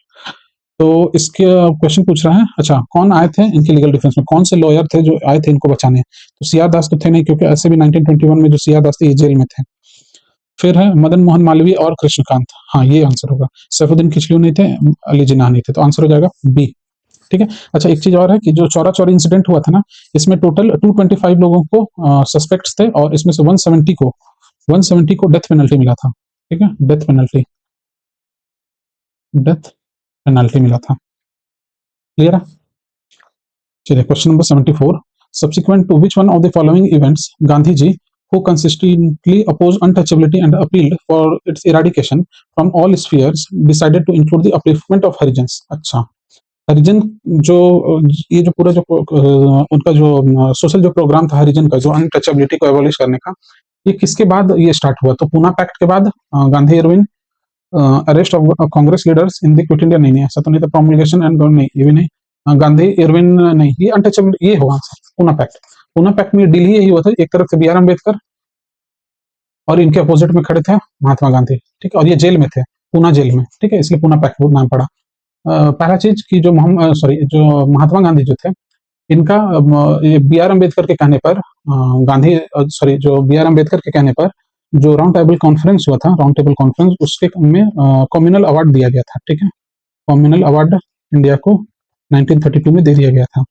तो इसके क्वेश्चन पूछ रहा है, अच्छा कौन आए थे इनके लीगल डिफेंस में, कौन से लॉयर थे जो आए थे इनको बचाने, तो सीआर दास तो थे नहीं, क्योंकि ऐसे भी 1921 में जो सीआर दास थे ये जेल में थे। फिर है मदन मोहन मालवीय और कृष्णकांत, हाँ ये आंसर होगा। सैफुद्दीन किचलू नहीं थे, अली जिन्ना नहीं थे, तो आंसर हो जाएगा बी। ठीक है, अच्छा एक चीज और है कि जो चौरा चौरी इंसिडेंट हुआ था ना, इसमें टोटल 225 लोगों को सस्पेक्ट्स थे, और इसमें से 170 को डेथ पेनल्टी मिला था। ठीक है, डेथ पेनल्टी मिला था। क्लियर है। चलिए question number 74, subsequent to which one of the following events Gandhi ji who consistently opposed untouchability and appealed for its eradication from all spheres decided to include the upliftment of Harijans। अच्छा, हरिजन जो ये जो पूरा जो उनका जो सोशल जो प्रोग्राम था हरिजन का, जो अनटचेबिलिटी को एबॉलिश करने का, ये किसके बाद ये स्टार्ट हुआ, तो पूना पैक्ट के बाद Gandhi Irwin, arrest of Congress leaders in the quit India, नहीं नहीं ऐसा तो नहीं था। प्रोमulgation एंड नहीं, ये भी नहीं। गांधी इरविन नहीं, ये अनटचेबल, ये होगा answer Poona pact. Poona pact में डील ही यही हुआ था, एक तरफ से बी आर अम्बेडकर और इनके अपोजिट में खड़े थे महात्मा गांधी, ठीक है, और ये जेल में थे, पूना जेल में, ठीक है, इसलिए पूना पैक्ट नाम पड़ा। पहला चीज कि जो मोहम्मद सॉरी जो महात्मा गांधी जो थे, इनका ये बी आर अम्बेडकर के कहने पर गांधी सॉरी जो बी आर अम्बेडकर के कहने पर जो राउंड टेबल कॉन्फ्रेंस हुआ था, राउंड टेबल कॉन्फ्रेंस, उसके में कम्युनल अवार्ड दिया गया था, ठीक है, कम्युनल अवार्ड इंडिया को 1932 में दे दिया गया था।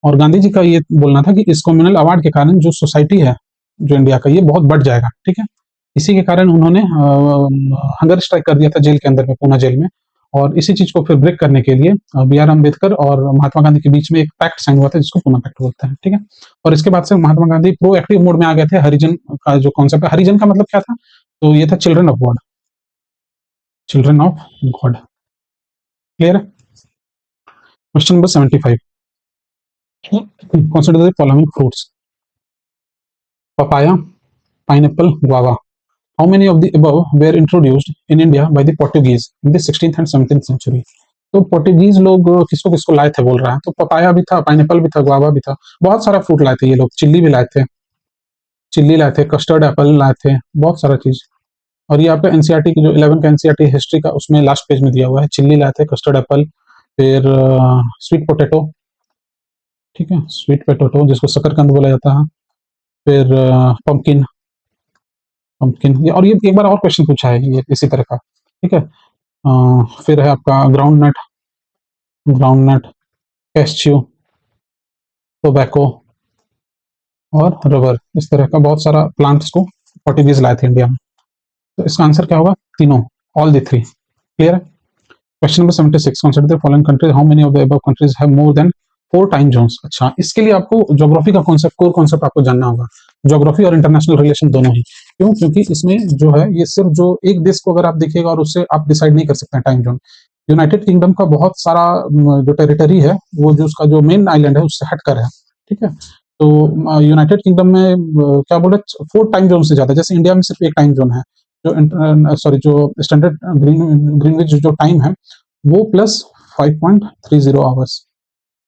और गांधी जी का ये बोलना था कि इस कम्युनल अवार्ड के कारण जो सोसाइटी है जो इंडिया का, ये बहुत बढ़ जाएगा, ठीक है। इसी के कारण उन्होंने हंगर स्ट्राइक कर दिया था जेल के अंदर में, पूना जेल में। और इसी चीज को फिर ब्रेक करने के लिए बी आर अम्बेडकर और महात्मा गांधी के बीच में एक पैक्ट साइन हुआ था, जिसको पूना पैक्ट बोलते हैं, ठीक है। और इसके बाद से महात्मा गांधी प्रोएक्टिव मोड में आ गए थे। हरिजन का जो कॉन्सेप्ट है, हरिजन का मतलब क्या था, तो ये था children of god, children of god. Clear है। Question number 75, consider the following fruits: papaya, pineapple, guava. How many of the above were introduced in India by the Portuguese in the 16th and 17th century? तो Portuguese लोग किसको किसको लाए थे बोल रहा है, तो पपाया भी था, पाइनएप्पल भी था, गुआवा भी था, बहुत सारा फ्रूट लाए थे ये लोग। चिल्ली भी लाए थे, चिल्ली लाए थे, कस्टर्ड एप्पल लाए थे, बहुत सारा चीज। और ये आपका एनसीईआरटी की जो 11 का एनसीईआरटी हिस्ट्री का, उसमें लास्ट पेज में दिया हुआ है। चिल्ली लाए थे, कस्टर्ड एप्पल, फिर स्वीट पोटैटो, ठीक है, स्वीट पोटैटो जिसको शकरकंद बोला जाता है, फिर पंपकिन, पंपकिन ये, और ये एक बार और क्वेश्चन पूछा है ये इसी तरह का, ठीक है। फिर है आपका ground nut, ground nut, cashew, tobacco और रबर, इस तरह का बहुत सारा प्लांट्स को पोर्टुगीज लाए थे इंडिया में। तो इसका आंसर क्या होगा, तीनों, ऑल द थ्री। क्लियर है। Question number 76, consider the following countries, how many of the above countries have more than 4 time zones. अच्छा, इसके लिए आपको ज्योग्राफी का कॉन्सेप्ट, कोर कॉन्सेप्ट आपको जानना होगा, ज्योग्राफी और इंटरनेशनल रिलेशन दोनों ही। क्यों? क्योंकि इसमें जो है, ये सिर्फ जो एक देश को अगर आप देखिएगा और उससे आप डिसाइड नहीं कर सकते हैं टाइम जोन। यूनाइटेड किंगडम का बहुत सारा जो टेरिटरी है, वो जो उसका जो मेन आइलैंड है उससे हटकर है, ठीक है। तो यूनाइटेड किंगडम में क्या बोल रहे, 4 टाइम जोन से ज्यादा, जैसे इंडिया में सिर्फ एक टाइम जोन है, जो सॉरी जो स्टैंडर्ड ग्रीनविच जो टाइम है, वो प्लस 5.30 आवर्स,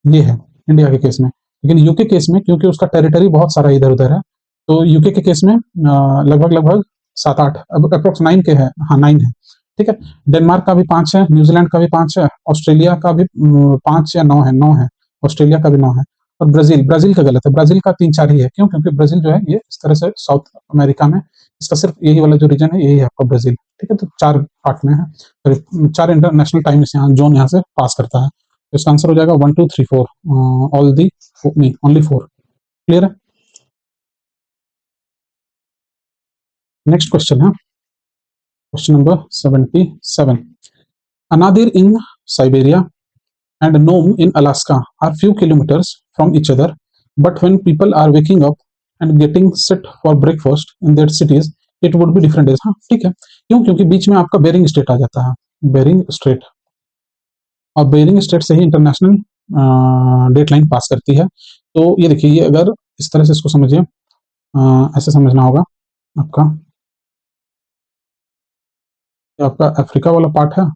ये है इंडिया के केस में। लेकिन यूके केस में, क्योंकि उसका टेरिटरी बहुत सारा इधर उधर है, तो यूके के केस में लगभग लगभग 7-8, अब अप्रोक्स 9 के है, हाँ 9 है, ठीक है। डेनमार्क का भी 5 है, न्यूजीलैंड का भी 5 है, ऑस्ट्रेलिया का भी 5 या 9 है, 9 है, ऑस्ट्रेलिया का भी 9 है। और ब्राजील, ब्राजील का गलत है, ब्राजील का 3-4 ही है। क्यों? क्योंकि ब्राजील जो है ये इस तरह से साउथ अमेरिका में, इसका सिर्फ यही वाला जो रीजन है, यही है आपका ब्राजील, ठीक है। तो 4 पार्ट में है, 4 इंटरनेशनल टाइम यहाँ जोन यहाँ से पास करता है। तो इसका आंसर हो जाएगा 1 2 3 4, ऑल दी, नहीं ओनली 4। क्लियर है। नेक्स्ट क्वेश्चन है question number 77, Anadyr in Siberia and Nome in Alaska are few kilometers from each other, but when people are waking up and getting set for breakfast in their cities, it would be different days। हाँ ठीक है, क्यों? क्योंकि बीच में आपका bearing straight आ जाता है, bearing straight, और बेरिंग स्ट्रेट से ही इंटरनेशनल डेट लाइन पास करती है। तो ये देखिए, ये अगर इस तरह से इसको समझिए, ऐसे समझना होगा आपका, ये आपका अफ्रीका वाला पार्ट है,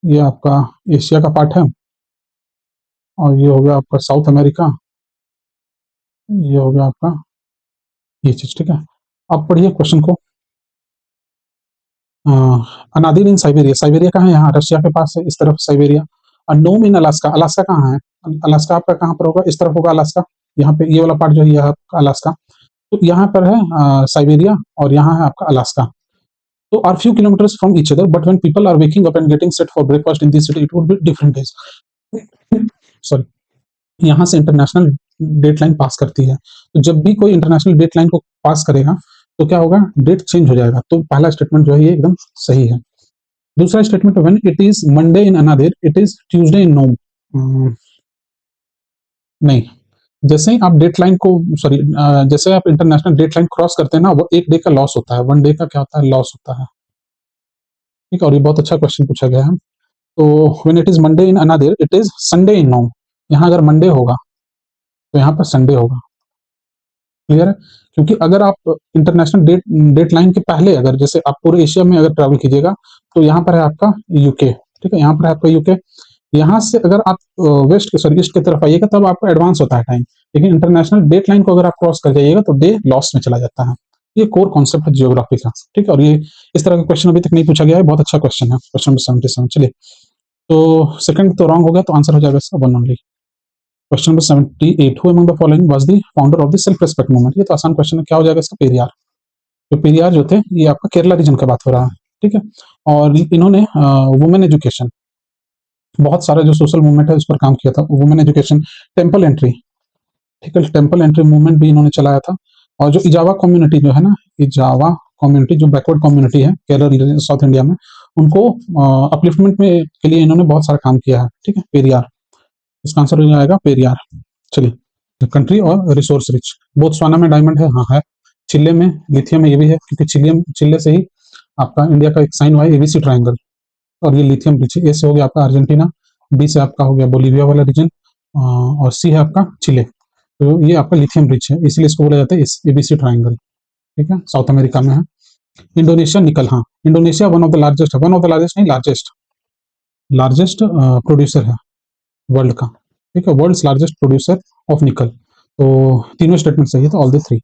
ये आपका एशिया का पार्ट है, और ये हो गया आपका साउथ अमेरिका, ये हो गया आपका ये चीज, ठीक है। अब पढ़िए क्वेश्चन को। अनादिर इन साइबेरिया, साइबेरिया कहाँ है? यहाँ रशिया के पास है, इस तरफ साइबेरिया। और नोम इन अलास्का, अलास्का कहाँ है? अलास्का आपका कहाँ पर होगा? इस तरफ होगा अलास्का, यहाँ पे ये वाला पार्ट जो है ये आपका अलास्का। तो यहाँ पर है साइबेरिया, और यहाँ है आपका अलास्का। तो are few kilometres from each other, but when people are waking up and getting set for breakfast in this city, it would be different days. Sorry, यहाँ से इंटरनेशनल डेट लाइन पास करती है। तो जब भी कोई इंटरनेशनल डेट लाइन को पास करेगा, तो क्या होगा? डेट चेंज हो जाएगा। तो पहला स्टेटमेंट जो है ये एकदम सही है। दूसरा statement, when it is Monday in Anadyr, it is Tuesday in Nome. नहीं, जैसे ही आप डेट लाइन को, सॉरी जैसे आप इंटरनेशनल डेट लाइन क्रॉस करते हैं ना, वो एक डे का लॉस होता है, 1 डे का क्या होता है? लॉस होता है, ठीक है। और ये बहुत अच्छा क्वेश्चन पूछा गया है। तो when it is Monday in Anadyr, it is Sunday in Nome. यहाँ अगर मंडे होगा तो यहाँ पर संडे होगा। क्लियर है। क्योंकि अगर आप इंटरनेशनल डेट लाइन के पहले, अगर जैसे आप पूरे एशिया में अगर ट्रैवल कीजिएगा, तो यहाँ पर है आपका यूके, ठीक है, यहाँ पर है आपका यूके। यहाँ से अगर आप वेस्ट के सॉरी ईस्ट की तरफ आइएगा तब आपका एडवांस होता है टाइम, लेकिन इंटरनेशनल डेट लाइन को अगर आप क्रॉस कर जाइएगा तो डे लॉस में चला जाता है। ये कोर कॉन्सेप्ट है जियोग्राफी का, ठीक है। और ये इस तरह का क्वेश्चन अभी तक नहीं पूछा गया है, बहुत अच्छा क्वेश्चन है, क्वेश्चन नंबर 77। चलिए, तो सेकंड तो रॉन्ग हो गया, तो आंसर हो जाएगा इसका one only. Question number 78, who among the following was the founder of the self respect movement. ये तो आसान क्वेश्चन है, क्या हो जाएगा इसका? पेरियार। जो पेरियार जो थे, ये आपका केरला रीजन का बात हो रहा है, ठीक है। और इन्होंने वुमेन एजुकेशन, बहुत सारा जो सोशल मूवमेंट है उस पर काम किया था, वुमेन एजुकेशन, टेम्पल एंट्री, ठीक है, टेम्पल एंट्री मूवमेंट भी इन्होंने चलाया था। और जो इजावा कम्युनिटी जो है ना, इजावा कम्युनिटी जो बैकवर्ड कम्युनिटी है केरला साउथ इंडिया में, उनको अपलिफ्टमेंट में के लिए इन्होंने बहुत सारा काम किया है, ठीक है। पेरियार, इसका आंसर हो जाएगा पेरियार। चलिए, कंट्री और रिसोर्स रिच, बोत्सवाना में डायमंड है, हाँ है। चिल्ले में लिथियम है, ये भी है, क्योंकि चिल्ले से ही आपका इंडिया का एक साइन हुआ है एबीसी ट्रायंगल, और ये लिथियम रिच है। ए से हो गया आपका अर्जेंटीना, बी से आपका हो गया बोलीविया वाला रीजन, और सी है आपका चिले। तो ये आपका लिथियम रिच है, इसलिए इसको बोला जाता है एबीसी ट्रायंगल, ठीक है, साउथ अमेरिका में है। इंडोनेशिया निकल, हाँ, Indonesia one of the largest है, वन ऑफ द लार्जेस्ट नहीं, लार्जेस्ट, लार्जेस्ट प्रोड्यूसर है वर्ल्ड का, ठीक है, वर्ल्ड्स लार्जेस्ट प्रोड्यूसर ऑफ निकल। तो तीनों स्टेटमेंट सही है, तो all the three.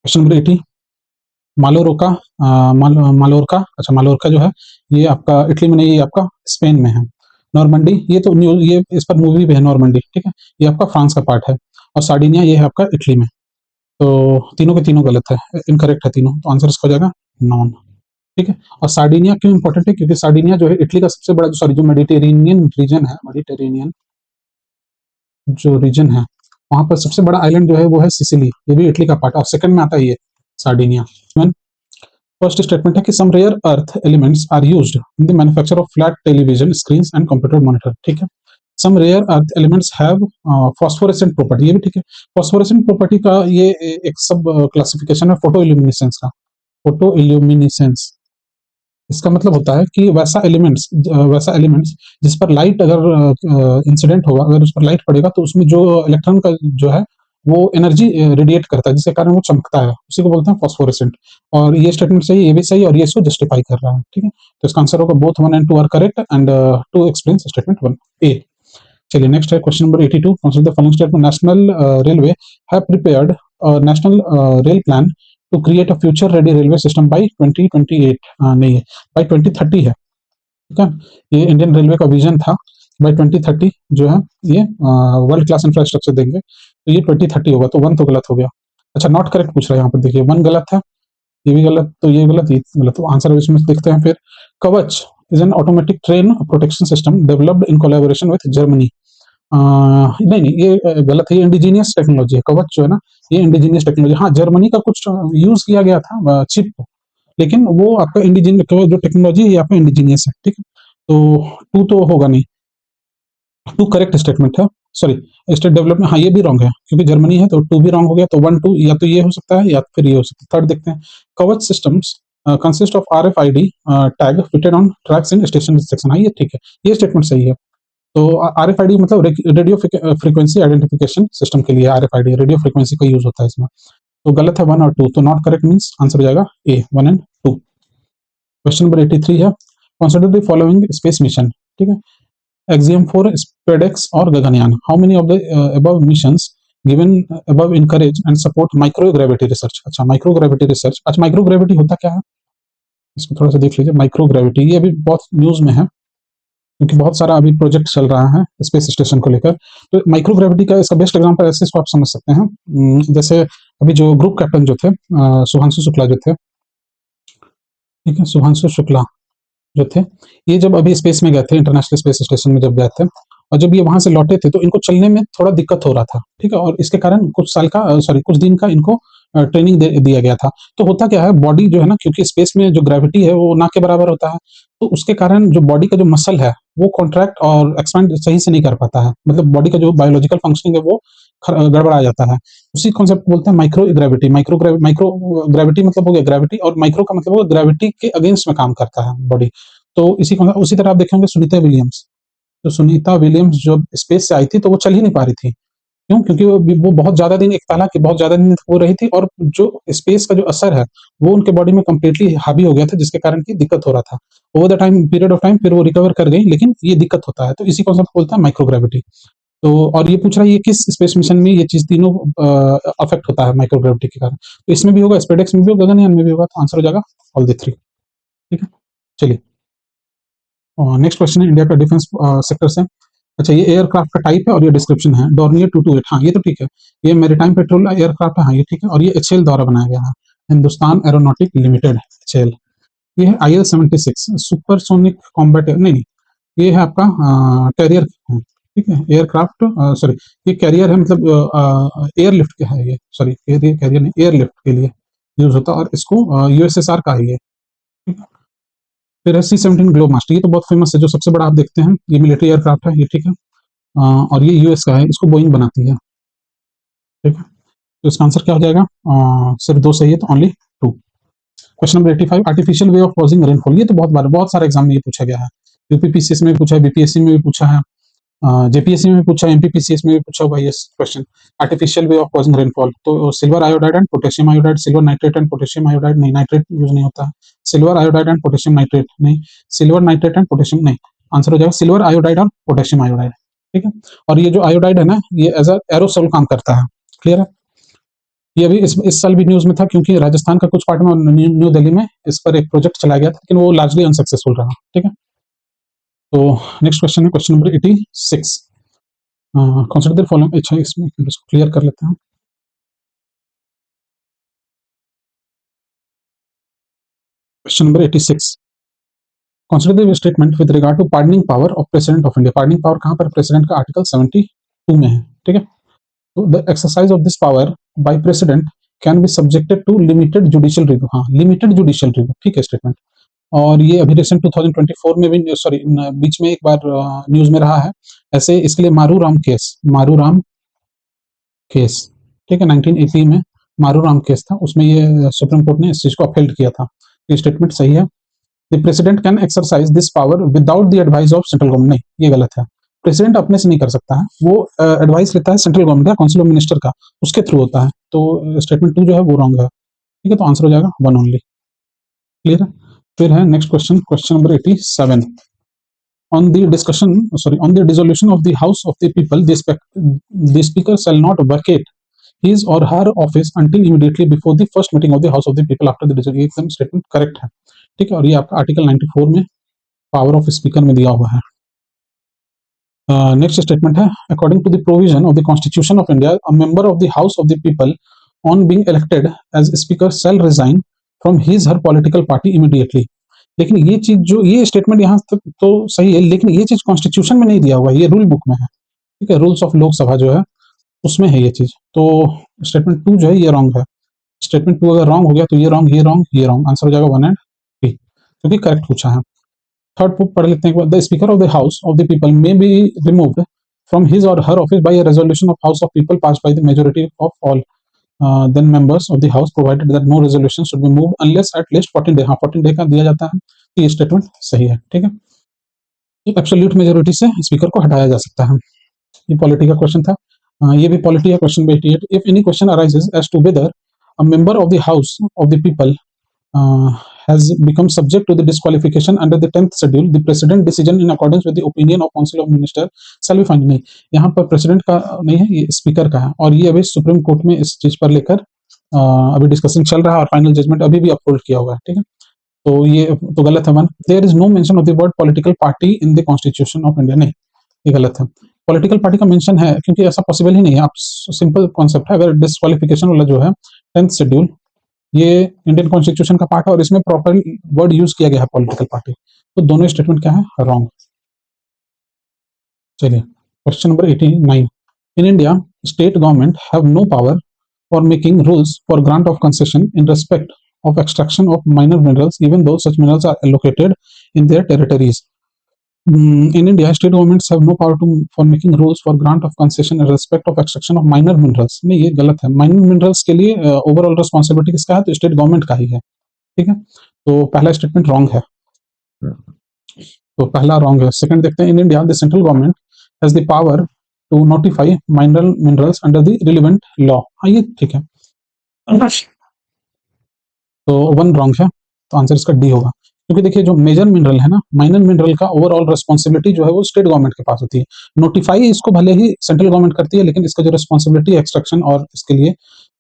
Question number 80, मालोरोका, मालोरका, अच्छा मालोरका जो है ये आपका इटली में नहीं, ये आपका स्पेन में है। नॉर्मंडी, ये तो ये इस पर मूवी भी है नॉर्मंडी, ठीक है, ये आपका फ्रांस का पार्ट है। और सार्डिनिया ये है आपका इटली में। तो तीनों के तीनों गलत है, इनकरेक्ट है तीनों, तो आंसर इसका हो जाएगा नॉन, ठीक है। और सार्डिनिया क्यों इंपॉर्टेंट है? क्योंकि सार्डिनिया जो है इटली का सबसे बड़ा, सॉरी जो मेडिटेरेनियन रीजन है, मेडिटेरेनियन जो रीजन है, वहां पर सबसे बड़ा आइलैंड जो है वो है सिसिली, ये भी इटली का पार्ट है, और सेकंड में आता है ये सार्डिनिया। फर्स्ट स्टेटमेंट है कि some rare earth elements are used in the manufacture of flat television screens and computer monitor, ठीक है। Some rare earth elements have phosphorescent property, ये भी ठीक है। फॉस्फोरेसेंट प्रॉपर्टी का ये एक सब क्लासिफिकेशन है फोटो इल्यूमिनेसेंस का, फोटो इल्यूमिनेसेंस। इसका मतलब होता है कि वैसा एलिमेंट्स जिस पर लाइट अगर इंसिडेंट होगा, अगर उस पर लाइट पड़ेगा तो उसमें जो इलेक्ट्रॉन का जो है वो एनर्जी रेडिएट करता है, जिसके कारण वो चमकता है, उसी को बोलते हैं फॉस्फोरेसेंट। और ये स्टेटमेंट सही, ये भी सही, और ये इसको जस्टिफाई कर रहा है, ठीक है। तो इसका आंसर होगा both 1 and 2 are correct, and 2 explains statement 1 A. चलिए, नेक्स्ट है question number 82, consider the following statement. National railway have prepared national rail plan to create a future ready railway system by 2028, नहीं है, by 2030 है, ठीक है। ये Indian railway का vision था, बाय 2030 जो है ये वर्ल्ड क्लास इंफ्रास्ट्रक्चर देंगे, तो ये 2030 होगा, तो वन तो गलत हो गया। अच्छा, नॉट करेक्ट पूछ रहा है यहाँ पर, देखिए वन गलत है, ये भी गलत, तो ये गलत, ये गलत, तो आंसर इसमें देखते हैं फिर। कवच is an automatic train protection system developed in collaboration with Germany. नहीं नहीं, ये गलत है, ये इंडिजीनियस टेक्नोलॉजी है, कवच जो है ना, ये इंडिजीनियस टेक्नोलॉजी। हाँ, जर्मनी का कुछ यूज किया गया था चिप, लेकिन वो आपका इंडिजीनियस जो टेक्नोलॉजी है ये आपका इंडिजीनियस है, ठीक है। तो टू तो होगा नहीं, टू करेक्ट स्टेटमेंट है, सॉरी स्टेट डेवलपमेंट, हाँ ये भी रॉन्ग है, क्योंकि जर्मनी है, तो टू भी रॉन्ग हो गया, तो 1 2 या तो ये हो सकता है या फिर ये हो सकता है। थर्ड देखते हैं, कवच systems consist of RFID tag fitted on tracks in station section, हाँ ये ठीक है, ये स्टेटमेंट सही है। तो RFID मतलब रेडियो फ्रीक्वेंसी आइडेंटिफिकेशन सिस्टम के लिए RFID रेडियो फ्रीक्वेंसी का यूज होता है इसमें। तो गलत है 1 और 2, तो नॉट करेक्ट मींस आंसर हो जाएगा ए 1 and 2। क्वेश्चन नंबर 83 है, consider the following space mission, ठीक है। Axiom 4, SpaceX और Gaganyaan, how many of the above missions given above encourage and support microgravity research। अच्छा, माइक्रोग्रेविटी रिसर्च, अच्छा माइक्रोग्रेविटी होता क्या है, इसको थोड़ा सा देख लीजिए। माइक्रोग्रेविटी ये अभी बहुत न्यूज में है, क्योंकि बहुत सारा अभी प्रोजेक्ट चल रहा है स्पेस स्टेशन को लेकर। तो माइक्रोग्रेविटी का इसका बेस्ट एग्जांपल ऐसे इसको आप समझ सकते हैं, जैसे अभी जो ग्रुप कैप्टन जो थे शुभांशु शुक्ला जो थे, ठीक है, शुभांशु शुक्ला जो थे, ये जब अभी स्पेस में गए थे, इंटरनेशनल स्पेस स्टेशन में जब गए थे, और जब ये वहां से लौटे थे तो इनको चलने में थोड़ा दिक्कत हो रहा था, ठीक है। और इसके कारण कुछ दिन का इनको ट्रेनिंग दिया गया था। तो होता क्या है, बॉडी जो है ना, क्योंकि स्पेस में जो ग्रेविटी है वो ना के बराबर होता है, तो उसके कारण जो बॉडी का जो मसल है वो कॉन्ट्रैक्ट और एक्सपेंड सही से नहीं कर पाता है, मतलब बॉडी का जो बायोलॉजिकल फंक्शनिंग है वो गड़बड़ा जाता है। उसी कॉन्सेप्ट बोलते हैं माइक्रो ग्रेविटी। माइक्रो ग्रेविटी मतलब हो गया ग्रेविटी, और माइक्रो का मतलब हो गया ग्रेविटी के अगेंस्ट में काम करता है बॉडी। तो उसी तरह आप देखेंगे सुनीता विलियम्स, तो सुनीता विलियम्स जब स्पेस से आई थी तो वो चल ही नहीं पा रही थी, क्यों? क्योंकि वो बहुत ज़्यादा दिन, एक ताला की बहुत ज़्यादा दिन वो रही थी, और जो स्पेस का जो असर है, वो उनके बॉडी में कंप्लीटली हावी हो गया था, जिसके कारण की दिक्कत हो रहा था। Over the time, period of time, फिर वो रिकवर कर गई, लेकिन ये दिक्कत होता है। तो इसी को सब बोलता है माइक्रोग्रेविटी। तो और ये पूछ रहा है, ये किस स्पेस मिशन में ये चीज़ तीनों अफेक्ट होता है माइक्रोग्रेविटी के कारण? तो इसमें भी होगा, स्पेसएक्स में भी होगा, गगनयान में भी होगा, तो आंसर हो जाएगा ऑल द थ्री। ठीक है, चलिए नेक्स्ट क्वेश्चन है इंडिया का डिफेंस सेक्टर से। अच्छा, ये एयरक्राफ्ट का टाइप है और ये डिस्क्रिप्शन है, डॉर्नियर 228। हाँ, ये तो ठीक है, ये मैरीटाइम पेट्रोल एयरक्राफ्ट है, हाँ ये ठीक है, और ये एचएएल द्वारा बनाया गया है, हिंदुस्तान एरोनॉटिक लिमिटेड, एचएएल। ये है IL-76 सुपरसोनिक कॉम्बैट, नहीं नहीं, ये है आपका कैरियर, ठीक है, एयरक्राफ्ट, सॉरी, ये कैरियर है, मतलब एयरलिफ्ट का है ये, सॉरी कैरियर नहीं, एयरलिफ्ट के लिए यूज होता है, और इसको यूएसएसआर का है ये, ठीक है। फिर है C-17 ग्लोब मास्टर, ये तो बहुत फेमस है, जो सबसे बड़ा आप देखते हैं, ये मिलिट्री एयरक्राफ्ट है ये, ठीक है। और ये यूएस का है, इसको बोइंग बनाती है, ठीक है। तो इसका आंसर क्या हो जाएगा? सिर्फ दो सही है, तो only two. Question number 85, artificial way of causing rainfall, ये तो बहुत बार, बहुत सारे एग्जाम में ये पूछा गया है, यूपीपीसीएस में भी पूछा है, बीपीएससी में भी पूछा है, जेपीएससी में भी पूछा है, एमपीपीसीएस में भी पूछा हुआ है ये question. Artificial way of causing rainfall, तो silver iodide and potassium iodide, silver nitrate and potassium iodide, नहीं नाइट्रेट यूज नहीं होता है, silver iodide and potassium nitrate नहीं, सिल्वर नाइट्रेट एंड पोटेशियम नहीं, आंसर हो जाएगा सिल्वर आयोडाइड और पोटेशियम आयोडाइड, ठीक है। और ये जो आयोडाइड है ना, ये एज अ एरोसोल काम करता है, क्लियर है। ये अभी इस साल भी न्यूज में था, क्योंकि राजस्थान का कुछ पार्ट में, न्यू दिल्ली में इस पर एक प्रोजेक्ट चलाया गया था, लेकिन वो लार्जली अनसक्सेसफुल रहा, ठीक है। तो नेक्स्ट क्वेश्चन है question number 86, consider the following, अच्छा इसमें इसको क्लियर कर लेते हैं। Question number 86, consider the statement with regard to pardoning power of president of India. Pardoning power कहाँ पर? प्रेसिडेंट का आर्टिकल 72 में है, ठीक है। तो the exercise of this power by president can be subjected to limited judicial review, हाँ limited judicial review, ठीक है स्टेटमेंट। और ये अभी रिसेंट 2024 में भी, सॉरी बीच में एक बार न्यूज में रहा है, ऐसे इसके लिए मारूराम केस, मारूराम केस, ठीक है, 1980 में मारूराम केस था, उसमें ये सुप्रीम कोर्ट ने इस चीज को अपहेल्ड किया था। ये स्टेटमेंट सही है। The president can exercise this power without the advice of central government, नहीं ये गलत है। प्रेसिडेंट अपने से नहीं कर सकता है, वो एडवाइस लेता है सेंट्रल गवर्नमेंट का, काउंसिल ऑफ मिनिस्टर का, उसके थ्रू होता है। तो स्टेटमेंट टू जो है वो रॉन्ग है, ठीक है, तो आंसर हो जाएगा वन ओनली, क्लियर है। फिर है next question, question number 87, on the discussion, sorry, on the dissolution of the house of the people, the speaker shall not vacate his or her office until immediately before the first meeting of the house of the people after the dissolution, एकदम statement correct है, ठीक है। और ये आपका article 94 में power of speaker में दिया हुआ है। नेक्स्ट स्टेटमेंट है, according to the provision of the constitution of India, a member of the house of the people on being elected as speaker shall resign from his her political party immediately. लेकिन ये चीज, जो ये statement यहाँ तक तो सही है, लेकिन ये चीज कॉन्स्टिट्यूशन में नहीं दिया हुआ है, ये रूल बुक में है, ठीक है, रूल्स ऑफ लोकसभा जो है उसमें है ये चीज। तो स्टेटमेंट टू जो है ये रॉन्ग है। स्टेटमेंट टू अगर रॉन्ग हो गया तो ये रॉन्ग, ये रॉन्ग, ये रॉन्ग, आंसर हो जाएगा वन एंड थ्री, क्योंकि करेक्ट पूछा है। थर्ड पढ़ लेते हैं, the speaker of the house of the people may be removed from his और her office by a resolution of house of people passed by the majority of all then members of the house, provided that no resolution should be moved unless at least 14 day, हाँ 14 day का दिया जाता है, तो ये statement सही है, ठीक है। एक एब्सोल्यूट मेजोरिटी से स्पीकर को हटाया जा सकता है। ये पॉलिटी का क्वेश्चन था, ये भी पॉलिटी है, question 88, if any question arises as to whether a member of the house of the people has become subject to the disqualification under the 10th schedule, the president decision in accordance with the opinion of council of minister shall be final, नहीं यहाँ पर president का नहीं है, ये speaker का है, और ये अभी सुप्रीम कोर्ट में इस चीज पर लेकर अभी डिस्कशन चल रहा है, और फाइनल जजमेंट अभी भी अपहोल्ड किया हुआ है, ठीक है। तो ये तो गलत है one, there is no mention of the word political party in the constitution of India, नहीं ये गलत है। पॉलिटिकल पार्टी का मेंशन है, क्योंकि ऐसा पॉसिबल ही नहीं है, आप सिंपल कॉन्सेप्ट है, अगर डिस्क्वालिफिकेशन वाला जो है 10th शेड्यूल, ये इंडियन कॉन्स्टिट्यूशन का पार्ट है, और इसमें प्रॉपर वर्ड यूज किया गया है पॉलिटिकल पार्टी, तो दोनों स्टेटमेंट क्या है? रॉन्ग। चलिए question number 89, in India state government have no power for making rules for grant of concession in respect of extraction of minor minerals, even though such minerals are allocated in their territories. In India, state governments have no power for making rules for grant of concession in respect of extraction of minor minerals. नहीं ये गलत है, minor minerals के लिए overall responsibility किसका है? तो state government का ही है, ठीक है। तो पहला स्टेटमेंट रॉन्ग है, तो पहला रॉन्ग है। सेकंड देखते हैं, in India the central government has the power to notify minor minerals under the relevant law. हाँ ये ठीक है, तो 1 रॉन्ग है, तो आंसर इसका डी होगा। क्योंकि देखिए जो मेजर मिनरल है ना, माइनर मिनरल का ओवरऑल रिस्पॉन्सिबिलिटी जो है वो स्टेट गवर्नमेंट के पास होती है। नोटिफाई इसको भले ही सेंट्रल गवर्नमेंट करती है, लेकिन इसका जो रिस्पॉन्सिबिलिटी एक्सट्रैक्शन और इसके लिए,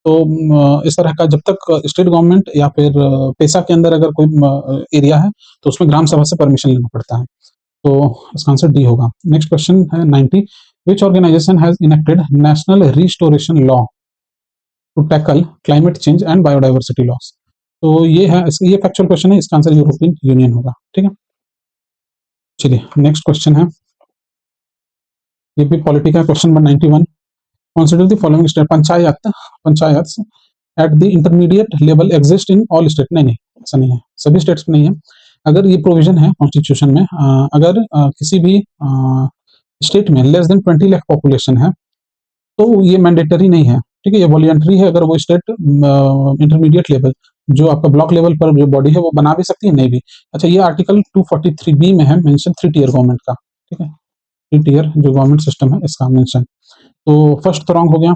तो इस तरह का जब तक स्टेट गवर्नमेंट या फिर पैसा के अंदर अगर कोई एरिया है तो उसमें ग्राम सभा से परमिशन लेना पड़ता है। तो इसका आंसर डी होगा। नेक्स्ट क्वेश्चन है 90, which organization has enacted national restoration law to tackle climate change and biodiversity loss. तो ये है, ये फैक्चुअल क्वेश्चन है, इसका आंसर यूरोपियन यूनियन होगा। ठीक है, चलिए नेक्स्ट क्वेश्चन है, ये भी पॉलिटी का question number 91, consider the following state. Panchayat at the intermediate level exist in all state. नहीं नहीं, ऐसा नहीं है, सभी स्टेट्स में नहीं है। अगर ये प्रोविजन है कॉन्स्टिट्यूशन में, अगर किसी भी स्टेट में लेस देन 20 लाख पॉपुलेशन है तो ये मैंडेटरी नहीं है। ठीक है, ये वॉलंटरी है। अगर वो स्टेट इंटरमीडिएट लेवल, जो आपका ब्लॉक लेवल पर जो बॉडी है वो बना भी सकती है, नहीं भी। अच्छा, ये आर्टिकल 243B में है मेंशन 3 टियर गवर्नमेंट का। ठीक है, 3 टियर जो गवर्नमेंट सिस्टम है इसका मेंशन। तो फर्स्ट तो रॉन्ग हो गया,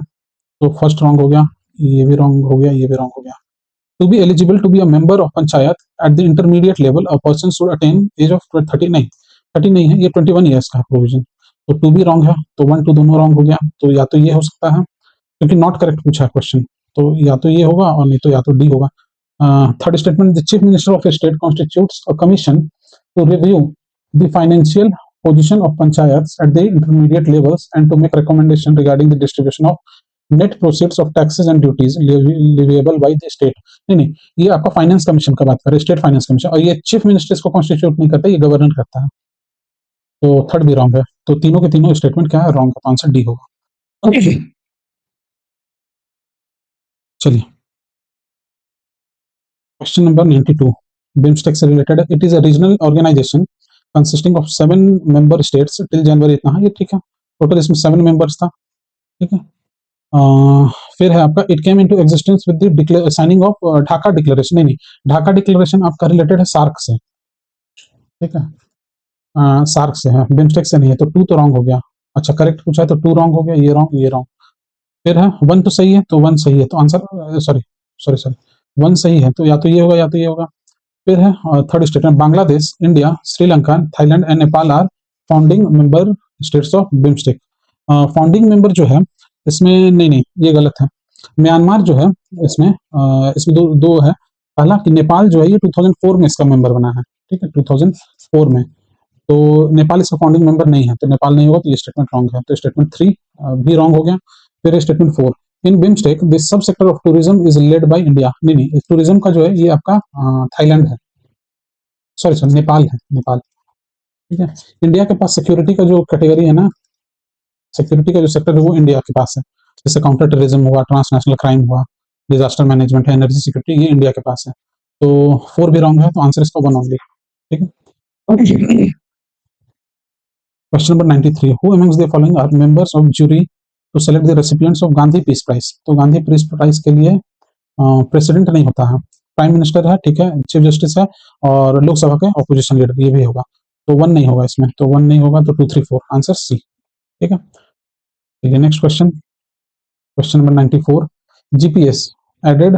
तो फर्स्ट रॉन्ग हो गया, ये भी रॉन्ग हो गया, ये भी रॉन्ग हो गया। To be eligible to be a member of panchayat at the intermediate level a person should attain age of 30। नहीं, 30 नहीं है, ये 21 ईयर्स का प्रोविजन। तो 2 भी रॉन्ग है, तो 1 2 दोनों रॉन्ग हो गया। तो या तो ये हो सकता है, क्योंकि नॉट करेक्ट पूछा है क्वेश्चन, तो या तो ये होगा और नहीं तो या तो डी होगा। Third statement, the chief minister of a state constitutes a commission to review the financial position of panchayats at the intermediate levels and to make recommendation regarding the distribution of net proceeds of taxes and duties leviable by the state। नहीं नहीं, ये आपका finance commission का बात कर रहे हैं, state finance commission, और ये चीफ मिनिस्टर इसको कॉन्स्टिट्यूट नहीं करता, ये गवर्नर करता है। तो थर्ड भी रॉन्ग है, तो तीनों के तीनों स्टेटमेंट क्या है, रॉन्ग है, तो आंसर डी होगा। चलिए क्वेश्चन नंबर 92, बिम्स्टेक से रिलेटेड है। It is a regional organization consisting of 7 member states till January. इतना है, ये ठीक है, टोटल इसमें 7 मेंबर्स था। ठीक है, फिर है आपका, it came into existence with the signing off Dhaka declaration. नहीं नहीं, ढाका डिक्लेरेशन आपका रिलेटेड है सार्क से। ठीक है, सार्क से है, बिम्स्टेक से नहीं है, तो 2 तो रॉन्ग हो गया। अच्छा, करेक्ट पूछा है तो 2 रॉन्ग हो गया, ये रॉन्ग, ये रॉन्ग। फिर है 1 तो सही है, तो 1 सही है, तो आंसर सॉरी सॉरी सॉरी 1 सही है, तो या तो ये होगा या तो ये होगा। फिर है third statement, Bangladesh, India, Sri Lanka, Thailand and Nepal are founding member states of BIMSTEC. Founding member जो है इसमें, नहीं नहीं, ये गलत है। म्यांमार जो है इसमें, इसमें दो है। पहला कि नेपाल जो है ये 2004 में इसका मेंबर बना है। ठीक है, 2004 में, तो नेपाल इसका फाउंडिंग मेंबर नहीं है, तो नेपाल नहीं होगा, तो ये स्टेटमेंट रॉन्ग है। तो स्टेटमेंट 3 भी रॉन्ग हो गया। फिर स्टेटमेंट 4, इन बिम्स्टेक दिस सब sector of tourism is led by India. नहीं नहीं, टूरिज्म का जो है ये आपका थाईलैंड है, सॉरी सॉरी नेपाल है, नेपाल। ठीक है, इंडिया के पास सिक्योरिटी का जो कैटेगरी है ना, सिक्योरिटी का जो सेक्टर है वो इंडिया के पास है। जैसे काउंटर टेररिज्म हुआ, ट्रांसनेशनल क्राइम हुआ, डिजास्टर मैनेजमेंट है, एनर्जी सिक्योरिटी, ये इंडिया के पास है। तो 4 भी रॉन्ग है, तो आंसर इसका 1 ओनली। ठीक है, question number 93, who amongst the following are members of jury to select the recipients of Gandhi peace prize. तो गांधी पीस प्राइज के लिए प्रेसिडेंट नहीं होता है, प्राइम मिनिस्टर है। ठीक है, चीफ जस्टिस है, और लोकसभा के ऑपोजिशन लीडर, ये भी होगा। तो 1 नहीं होगा इसमें, तो 1 नहीं होगा, तो 2 3 4 आंसर सी। ठीक है, ठीक है, next question, question number 94, GPS added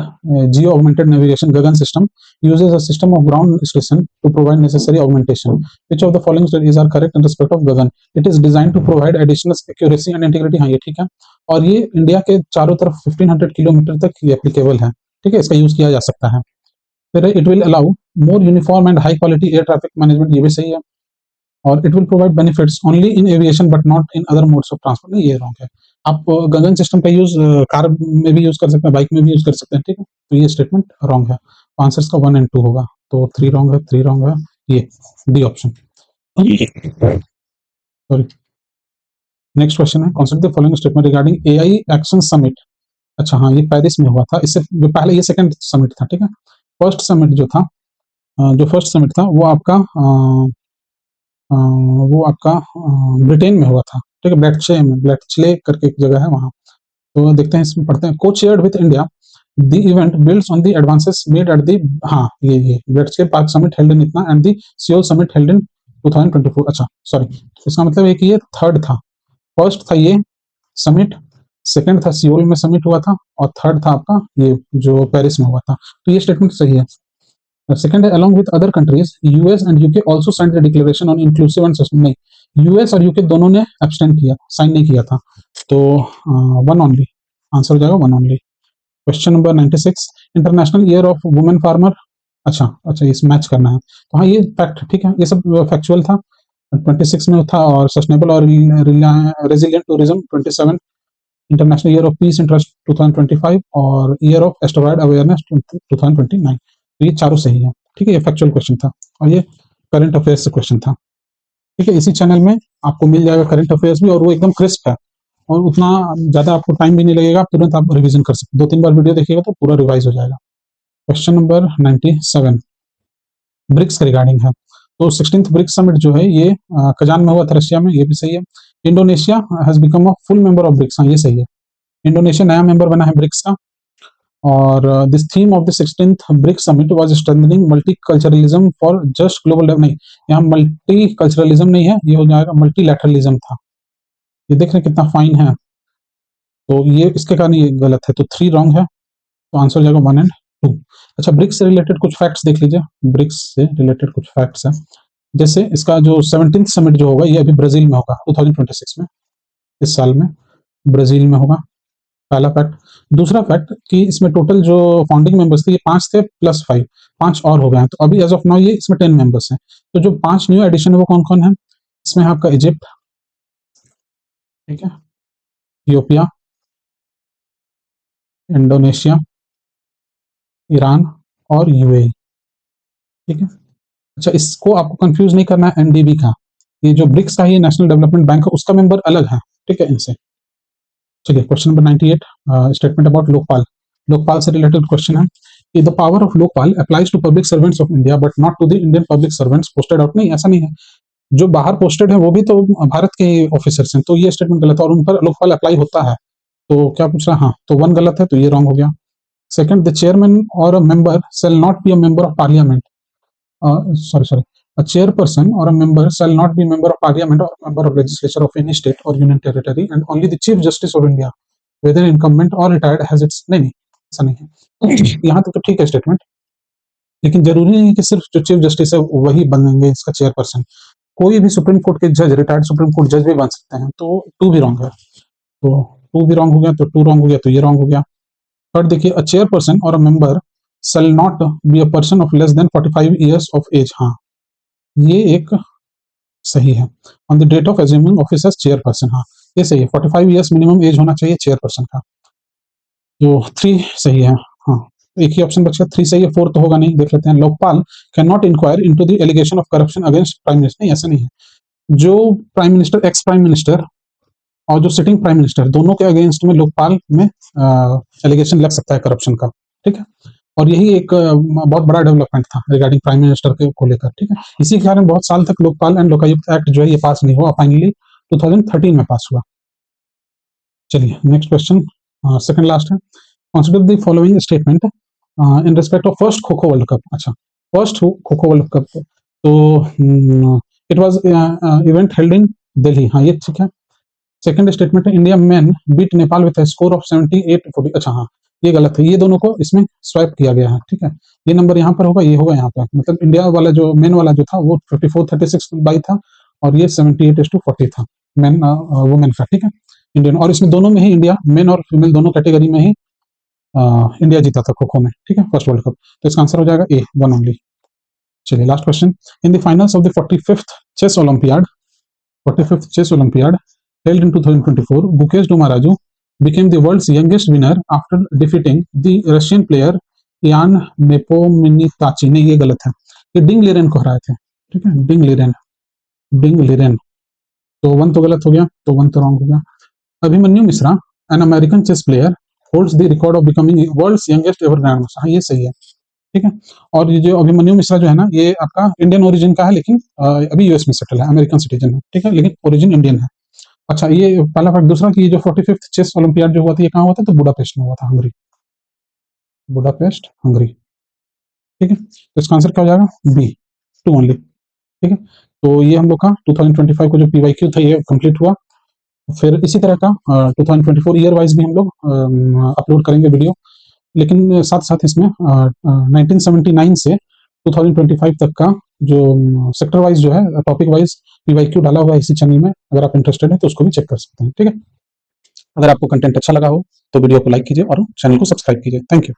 geo augmented navigation Gagan system uses a system of ground station to provide necessary augmentation. Which of the following studies are correct in respect of Gagan? It is designed to provide additional accuracy and integrity। हाँ, ये ठीक है, और ये India के चारों तरफ 1500 kilometre तक ये एप्लीकेबल है। ठीक है, इसका यूज किया जा सकता है। फिर it will allow more uniform and high quality air traffic management, ये भी सही है। और it will provide benefits only in aviation but not in other modes of transport. नहीं, ये रॉन्ग है। आप गगन सिस्टम का यूज कार में भी यूज कर सकते हैं, बाइक में भी यूज कर सकते हैं। ठीक है, तो ये स्टेटमेंट रॉन्ग है, आंसर्स का 1 और 2 होगा। तो 3 रॉन्ग है, 3 रॉन्ग है, ये D option. Sorry, next question है, consider the following statement regarding AI action summit. अच्छा हाँ, ये पेरिस में हुआ था, इससे पहले ये सेकंड समिट था। ठीक है, फर्स्ट समिट जो था, जो फर्स्ट समिट था वो आपका ब्रिटेन में हुआ था। ठीक है, ब्लैटचले करके एक जगह है वहां। तो देखते हैं, इसमें पढ़ते हैं, को chaired with India the event builds on the advances made at the, हाँ ये ब्लैटचले पार्क समिट हेल्ड इन इतना and the Seoul summit held in 2024। अच्छा सॉरी, इसका मतलब है कि ये थर्ड था, फर्स्ट था ये समिट, सेकंड था सियोल में समिट हुआ था, और थर्ड था आपका ये जो पेरिस में हुआ था। तो ये स्टेटमेंट सही है। सेकंड है along with other countries US and UK also signed the declaration on inclusive and sustainable, नहीं यूएस और यूके दोनों ने एब्सटेन किया, साइन नहीं किया था। तो वन ओनली आंसर हो जाएगा, one only. Question number 96, international year of women farmer. अच्छा अच्छा, इस मैच करना है तो हाँ ये फैक्ट ठीक है, ये सब फैक्चुअल था। 26 में था, और सस्टेनेबल और resilient tourism 27, international year of peace and trust 2025, और ईयर ऑफ एस्टेरॉयड अवेयरनेस 2029। तो ये चारों सही है। ठीक है, ये फैक्चुअल क्वेश्चन था, और ये करंट अफेयर्स से क्वेश्चन था। ठीक है, इसी चैनल में आपको मिल जाएगा करंट अफेयर्स भी, और वो एकदम क्रिस्प है, और उतना ज्यादा आपको टाइम भी नहीं लगेगा, तुरंत आप रिवीजन कर सकते, 2-3 बार वीडियो देखिएगा तो पूरा रिवाइज हो जाएगा। क्वेश्चन नंबर 97 ब्रिक्स के रिगार्डिंग है। तो 16th ब्रिक्स समिट जो है ये कजान में हुआ था, रशिया में, ये भी सही है। Indonesia has become a full member of BRICS, हाँ ये सही है, इंडोनेशिया नया मेंबर बना है ब्रिक्स का। और this theme of the 16th BRICS summit was strengthening multiculturalism for just global, नहीं यहाँ मल्टीकल्चरलिज्म नहीं है, ये हो जाएगा मल्टीलैटरलिज्म था। ये देख रहे हैं कितना फाइन है, तो ये इसके कारण ये गलत है, तो 3 रॉन्ग है, तो आंसर हो जाएगा 1 एंड 2। अच्छा, ब्रिक्स से रिलेटेड कुछ फैक्ट्स देख लीजिए, ब्रिक्स से रिलेटेड कुछ फैक्ट्स हैं। जैसे इसका जो 17th समिट जो होगा ये अभी ब्राजील में होगा 2026 में, इस साल में ब्राजील में होगा, पहला फैक्ट। दूसरा फैक्ट कि इसमें टोटल जो फाउंडिंग मेंबर्स थे ये 5 थे प्लस 5, 5 और हो गए हैं, तो अभी एज ऑफ नाउ ये इसमें 10 मेंबर्स हैं। तो जो 5 न्यू एडिशन है वो कौन कौन है, इसमें है आपका इजिप्ट, ठीक है, इथियोपिया, इंडोनेशिया, ईरान और यूएई। ठीक है, अच्छा इसको आपको कंफ्यूज नहीं करना है एनडीबी का, ये जो ब्रिक्स का है नेशनल डेवलपमेंट बैंक है, उसका मेंबर अलग है, ठीक है इनसे। चलिए question number 98, statement about Lokpal. Lokpal से रिलेटेड क्वेश्चन है कि the power of Lokpal applies to public servants of India but not to the Indian public servants posted out, नहीं ऐसा नहीं है, जो बाहर पोस्टेड है वो भी तो भारत के ऑफिसर्स हैं, तो ये स्टेटमेंट गलत है, और उन पर लोकपाल अप्लाई होता है। तो क्या पूछ रहा है, हाँ तो 1 गलत है, तो ये रॉन्ग हो गया। सेकंड, द चेयरमैन और a member shall not be a member of parliament, sorry, a chairperson or a member shall not be member of parliament or member of legislature of any state or union territory, and only the chief justice of India, whether incumbent or retired, has its, नहीं नहीं ऐसा नहीं है। यहाँ तक तो ठीक है स्टेटमेंट, लेकिन जरूरी नहीं कि सिर्फ जो चीफ जस्टिस है वही बनेंगे इसका चेयरपर्सन, कोई भी सुप्रीम कोर्ट के जज, रिटायर्ड सुप्रीम कोर्ट जज भी बन सकते हैं, तो 2 भी रॉन्ग है, तो 2 भी रॉन्ग हो गया, तो 2 रॉन्ग हो गया, तो ये रॉन्ग हो गया। थर्ड देखिए, अ चेयरपर्सन और a member shall not be a person of less than 45 years of age, हाँ ये एक सही है। On the date of assuming office as chairperson, हाँ ये सही है, 45 ईयर्स मिनिमम एज होना चाहिए चेयरपर्सन का, जो 3 सही है। हाँ, एक ही ऑप्शन बचा, 3 सही है, 4 तो होगा नहीं, देख लेते हैं। Lokpal can not inquire into the allegation of corruption against prime minister, नहीं ऐसा नहीं है, जो prime minister, ex prime minister और जो सिटिंग प्राइम मिनिस्टर, दोनों के अगेंस्ट में लोकपाल में एलिगेशन लग सकता है करप्शन का, ठीक है। और यही एक बहुत बड़ा डेवलपमेंट था रिगार्डिंग प्राइम मिनिस्टर के को लेकर, ठीक है। इसी के कारण बहुत साल तक लोकपाल एंड लोकायुक्त एक्ट जो है ये पास नहीं हुआ, फाइनली 2013 में पास हुआ। चलिए नेक्स्ट क्वेश्चन, सेकंड लास्ट है। Consider the following statement in respect of first kho kho world cup. अच्छा, first kho kho world cup, तो it was event held in Delhi, हाँ ये ठीक है। सेकंड स्टेटमेंट है, India men beat Nepal with score of 78-40, अच्छा हाँ ये गलत है, ये दोनों को इसमें स्वाइप किया गया है, ठीक है। ये नंबर यहाँ पर होगा, ये होगा यहाँ पर, मतलब इंडिया वाला जो मेन वाला जो था वो 54-36 बाई था, और ये 78-40 था मेन वुमेन का, ठीक है, इंडियन। और इसमें दोनों में ही इंडिया, मेन और फीमेल दोनों कैटेगरी में ही इंडिया जीता था खो खो में, ठीक है, फर्स्ट वर्ल्ड कप। तो इसका आंसर हो जाएगा ए, 1 ओनली। चलिए last question, in the finals of the 45th chess olympiad, 45th chess olympiad held in 2024, Gukesh Domaraju became the world's youngest winner after defeating the Russian player Ian Nepomniachtchi, नहीं ये गलत है, ये डिंग लिरेन को हराए थे, ठीक है, डिंग लिरेन, डिंग लिरेन। तो 1 तो गलत हो गया, तो 1 तो रॉन्ग हो गया। Abhimanyu Mishra, an American chess player, holds the record of becoming world's youngest ever grand master, हाँ ये सही है, ठीक है। और ये जो अभिमन्यु मिश्रा जो है ना, ये आपका इंडियन ओरिजिन का है, लेकिन अभी यूएस में सेटल है, अमेरिकन सिटीजन है, ठीक है, लेकिन ओरिजिन इंडियन है। अच्छा, ये पहला फैक्ट। दूसरा कि ये जो 45th चेस ओलंपियाड जो हुआ था ये कहाँ हुआ था, तो बुडापेस्ट में हुआ था, हंगरी, बुडापेस्ट हंगरी, ठीक है। तो इसका आंसर क्या हो जाएगा, बी, 2 ओनली, ठीक है। तो ये हम लोग का 2025 को जो पीवाईक्यू था ये कंप्लीट हुआ। फिर इसी तरह का 2024 ईयर वाइज भी हम लोग अपलोड करेंगे वीडियो, लेकिन साथ साथ इसमें 1979 से 2025 तक का जो सेक्टर वाइज जो है, टॉपिक वाइज पीवाईक्यू डाला हुआ है इसी चैनल में। अगर आप इंटरेस्टेड हैं तो उसको भी चेक कर सकते हैं। ठीक है, अगर आपको कंटेंट अच्छा लगा हो तो वीडियो को लाइक कीजिए और चैनल को सब्सक्राइब कीजिए। Thank you.